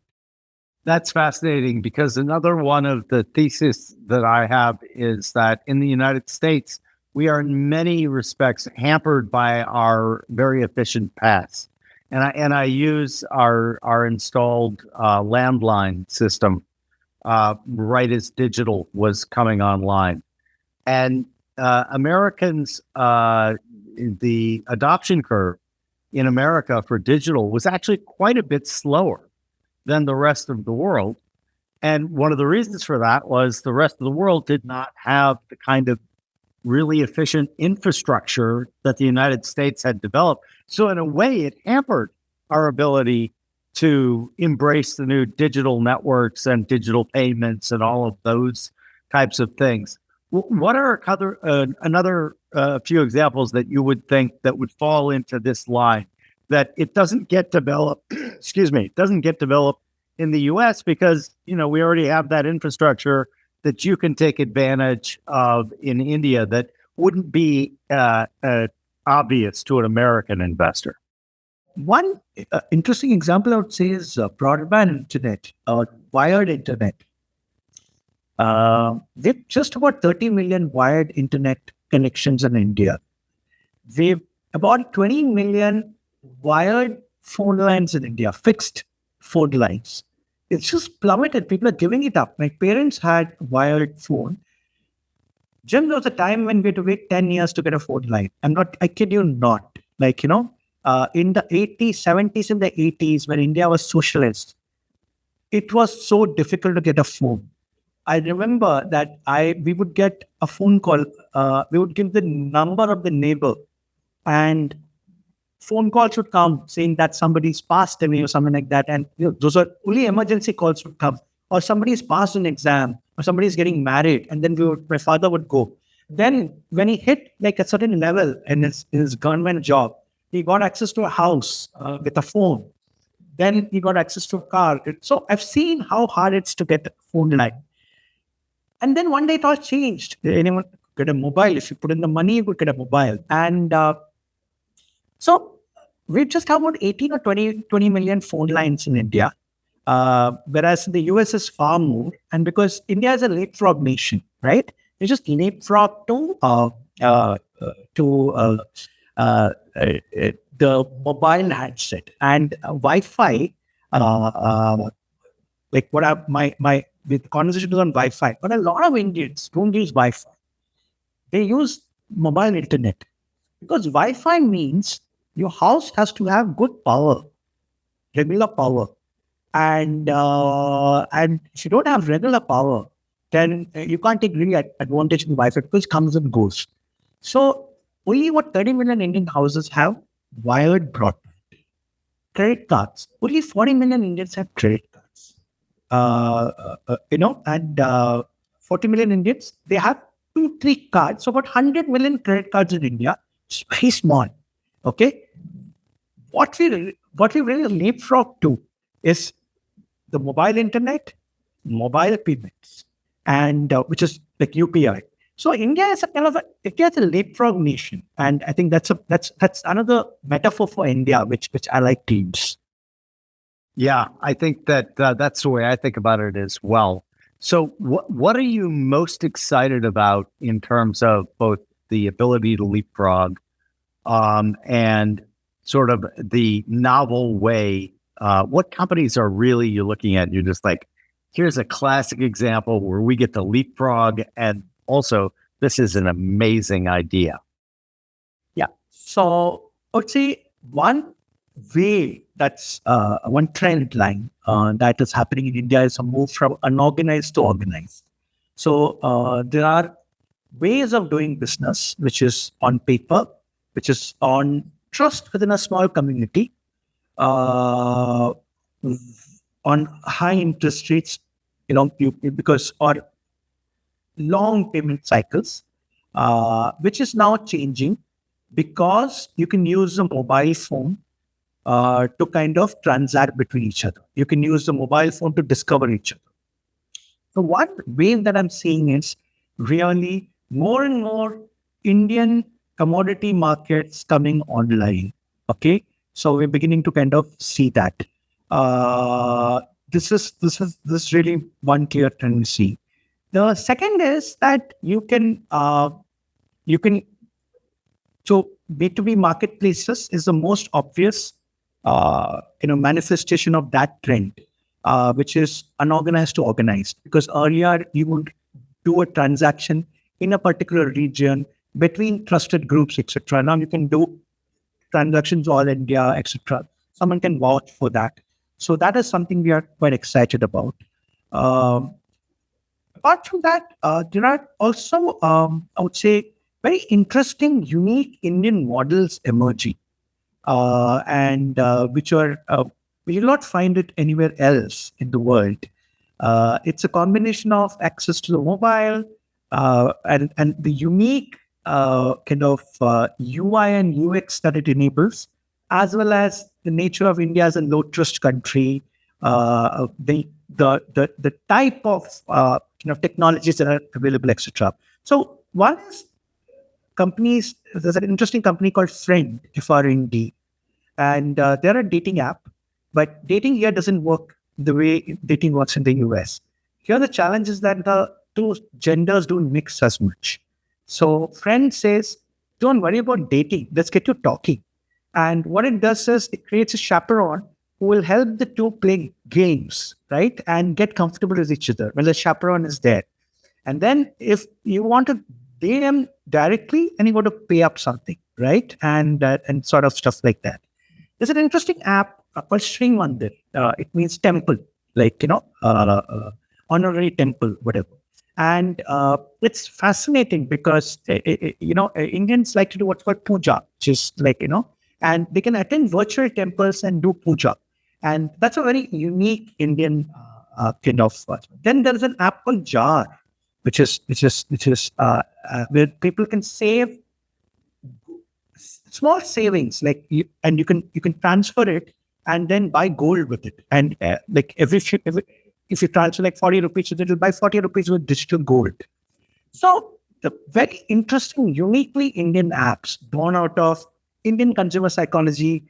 That's fascinating because another one of the theses that I have is that in the United States, we are in many respects hampered by our very efficient paths. And I use our installed landline system right as digital was coming online. And Americans, the adoption curve in America for digital was actually quite a bit slower than the rest of the world. And one of the reasons for that was the rest of the world did not have the kind of really efficient infrastructure that the United States had developed. So in a way, it hampered our ability to embrace the new digital networks and digital payments and all of those types of things. What are another few examples that you would think that would fall into this line, that it doesn't get developed, it doesn't get developed in the US because, we already have that infrastructure that you can take advantage of in India that wouldn't be obvious to an American investor? One interesting example I would say is broadband internet or wired internet. There are just about 30 million wired internet connections in India. There are about 20 million wired phone lines in India, fixed phone lines. It's just plummeted. People are giving it up. My parents had wired phone. Jim, there was a time when we had to wait 10 years to get a phone line. I kid you not. In the 80s, 70s, and the 80s, when India was socialist, it was so difficult to get a phone. I remember that we would get a phone call. We would give the number of the neighbor, and phone calls would come saying that somebody's passed away or something like that. And those are only emergency calls would come, or somebody's passed an exam, or somebody's getting married, and then my father would go. Then when he hit like a certain level in his government job, he got access to a house with a phone. Then he got access to a car. So I've seen how hard it's to get a phone line. And then one day it all changed. get a mobile. If you put in the money, you could get a mobile. And so we just have about 18 or 20 million phone lines in India, whereas in the US is far more. And because India is a leapfrog nation, right? You just leapfrog to the mobile handset and Wi-Fi. Like what the conversation is on Wi-Fi, but a lot of Indians don't use Wi-Fi. They use mobile internet because Wi-Fi means your house has to have good power, regular power, and if you don't have regular power, then you can't take really advantage of the Wi-Fi because it comes and goes. So only what 30 million Indian houses have wired broadband. Credit cards. Only 40 million Indians have credit cards. And 40 million Indians, they have 2-3 cards. So about 100 million credit cards in India. It's very small. Okay. What we really leapfrog to is the mobile internet, mobile payments, and which is like UPI. So India is India is a leapfrog nation, and I think that's another metaphor for India, which I like to use. Yeah, I think that that's the way I think about it as well. So, what are you most excited about in terms of both the ability to leapfrog and sort of the novel way? What companies are really you looking at? You're just like, here's a classic example where we get to leapfrog, and also this is an amazing idea. Yeah. So I would say one way that's one trend line that is happening in India is a move from unorganized to organized. So there are ways of doing business, which is on paper, which is on trust within a small community, on high interest rates, because or long payment cycles, which is now changing because you can use a mobile phone to kind of transact between each other. You can use the mobile phone to discover each other. So one wave that I'm seeing is really more and more Indian commodity markets coming online. Okay, so we're beginning to kind of see that. This is really one clear trend we see. The second is that you can so B2B marketplaces is the most obvious manifestation of that trend, which is unorganized to organized. Because earlier you would do a transaction in a particular region between trusted groups, etc. Now you can do transactions all India, etc. Someone can vouch for that. So that is something we are quite excited about. Apart from that, there are also, I would say, very interesting, unique Indian models emerging, and which are we will not find it anywhere else in the world. It's a combination of access to the mobile and the unique kind of UI and UX that it enables, as well as the nature of India as a low trust country, the type of technologies that are available, etc. So one is companies. There's an interesting company called Friend, FRND, and they're a dating app, but dating here doesn't work the way dating works in the US. Here the challenge is that the two genders don't mix as much. So Friend says, don't worry about dating. Let's get you talking. And what it does is it creates a chaperone who will help the two play games, right? And get comfortable with each other when the chaperone is there. And then if you want to date them directly, then you got to pay up something, right? And sort of stuff like that. There's an interesting app called Sri Mandir. It means temple, like, honorary temple, whatever. And it's fascinating because, Indians like to do what's called puja, which is like, and they can attend virtual temples and do puja. And that's a very unique Indian kind of. Then there's an app called Jar, which is where people can save small savings, like you can transfer it and then buy gold with it. And like if you transfer like 40 rupees, it'll buy 40 rupees with digital gold. So the very interesting, uniquely Indian apps born out of Indian consumer psychology,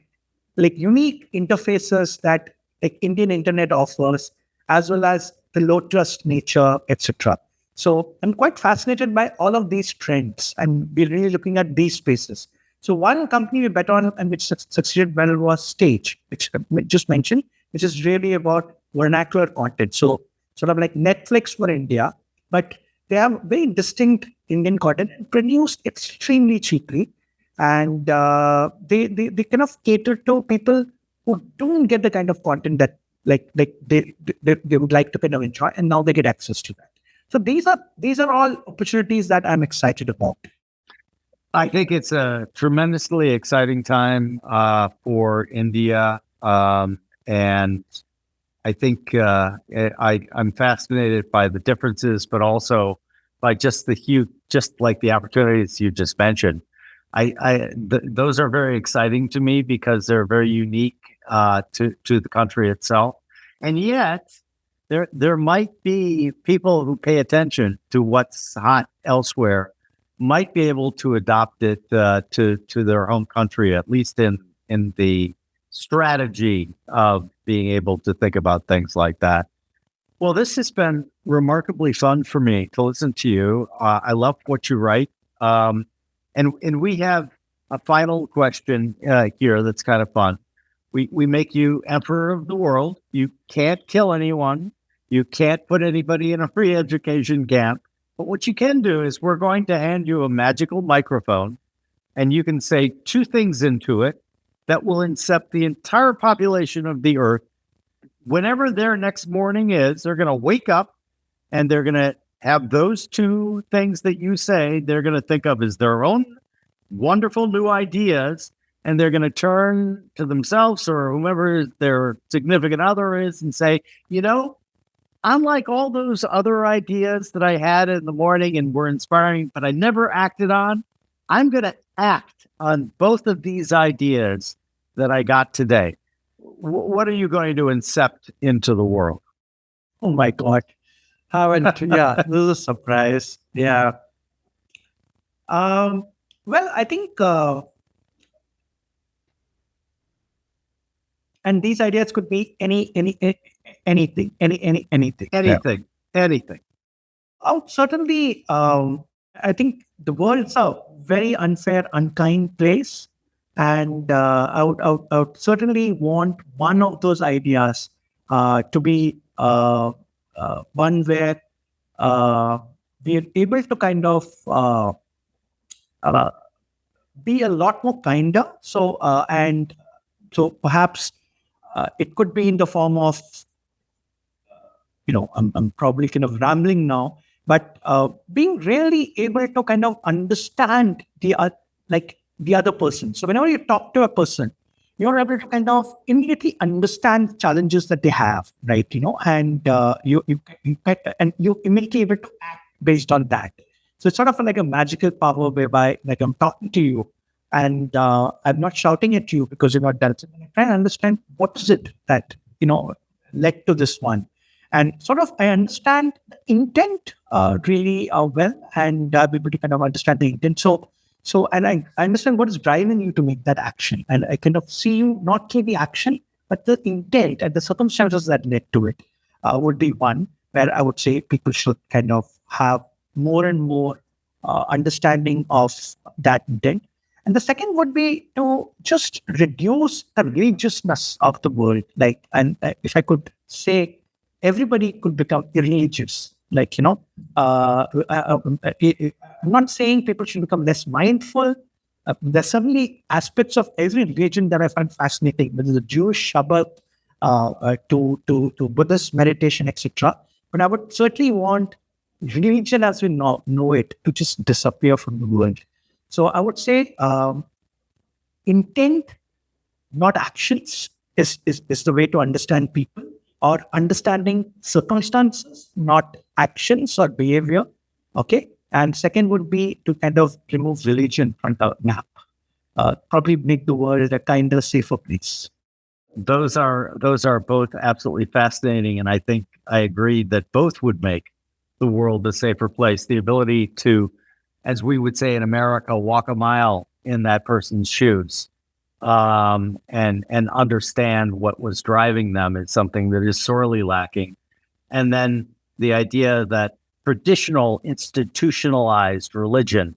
like unique interfaces that like Indian internet offers, as well as the low trust nature, etc. So I'm quite fascinated by all of these trends, and we're really looking at these spaces. So one company we bet on and which succeeded well was Stage, which I just mentioned, which is really about vernacular content. So sort of like Netflix for India, but they have very distinct Indian content and produced extremely cheaply. And they kind of cater to people who don't get the kind of content that they would like to kind of enjoy, and now they get access to that. So these are all opportunities that I'm excited about. I think it's a tremendously exciting time for India, and I think I'm fascinated by the differences, but also by just the opportunities you just mentioned. Those are very exciting to me because they're very unique to the country itself, and yet there might be people who pay attention to what's hot elsewhere might be able to adopt it to their home country, at least in the strategy of being able to think about things like that. Well, this has been remarkably fun for me to listen to you. I love what you write. And we have a final question here that's kind of fun. We make you emperor of the world. You can't kill anyone. You can't put anybody in a free education camp. But what you can do is we're going to hand you a magical microphone, and you can say two things into it that will incept the entire population of the earth. Whenever their next morning is, they're going to wake up and they're going to have those two things that you say, they're going to think of as their own wonderful new ideas, and they're going to turn to themselves or whomever their significant other is and say, unlike all those other ideas that I had in the morning and were inspiring, but I never acted on, I'm going to act on both of these ideas that I got today. What are you going to incept into the world? Oh my God. Yeah, this is a surprise. Yeah. Well, I think, and these ideas could be anything. Anything. Oh, certainly. I think the world's a very unfair, unkind place, and I would certainly want one of those ideas to be one where we are able to kind of be a lot more kinder. So perhaps it could be in the form of, I'm probably kind of rambling now, but being really able to kind of understand the other person. So whenever you talk to a person, you're able to kind of immediately understand challenges that they have, right? And you immediately able to act based on that. So it's sort of like a magical power whereby, like, I'm talking to you, and I'm not shouting at you because you're not dancing. I'm trying to understand what is it that led to this one, and sort of I understand the intent really well, and I'm able to kind of understand the intent. And I understand what is driving you to make that action, and I kind of see you not through the action, but the intent and the circumstances that led to it would be one where I would say people should kind of have more and more understanding of that intent. And the second would be to just reduce the religiousness of the world. And if I could say, everybody could become irreligious. I'm not saying people should become less mindful. There's certainly aspects of every religion that I find fascinating, whether it's a Jewish Shabbat to Buddhist meditation, etc. But I would certainly want religion as we know it to just disappear from the world. So I would say intent, not actions, is the way to understand people, or understanding circumstances, not actions or behavior. Okay. And second would be to kind of remove religion from the map, probably make the world a kinder, safer place. Those are both absolutely fascinating. And I think I agree that both would make the world a safer place. The ability to as we would say in America, walk a mile in that person's shoes, and understand what was driving them is something that is sorely lacking. And then the idea that traditional institutionalized religion,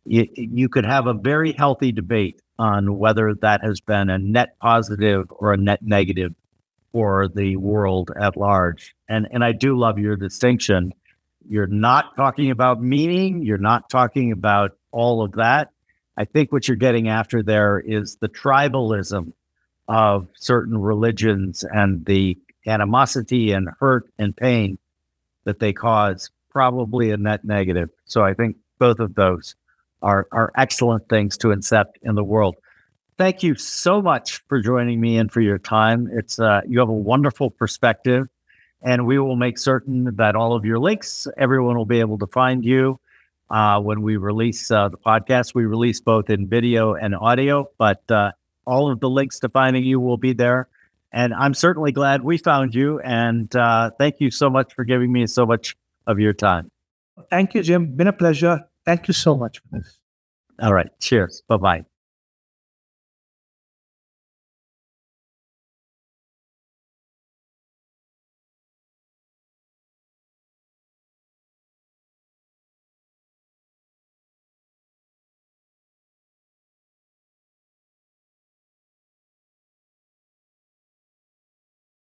you could have a very healthy debate on whether that has been a net positive or a net negative for the world at large. And I do love your distinction. You're not talking about meaning. You're not talking about all of that. I think what you're getting after there is the tribalism of certain religions and the animosity and hurt and pain that they cause, probably a net negative. So I think both of those are excellent things to accept in the world. Thank you so much for joining me and for your time. It's you have a wonderful perspective, and we will make certain that all of your links, everyone will be able to find you when we release the podcast. We release both in video and audio, but all of the links to finding you will be there. And I'm certainly glad we found you. And thank you so much for giving me so much of your time. Thank you, Jim. Been a pleasure. Thank you so much for this. All right. Cheers. Bye-bye.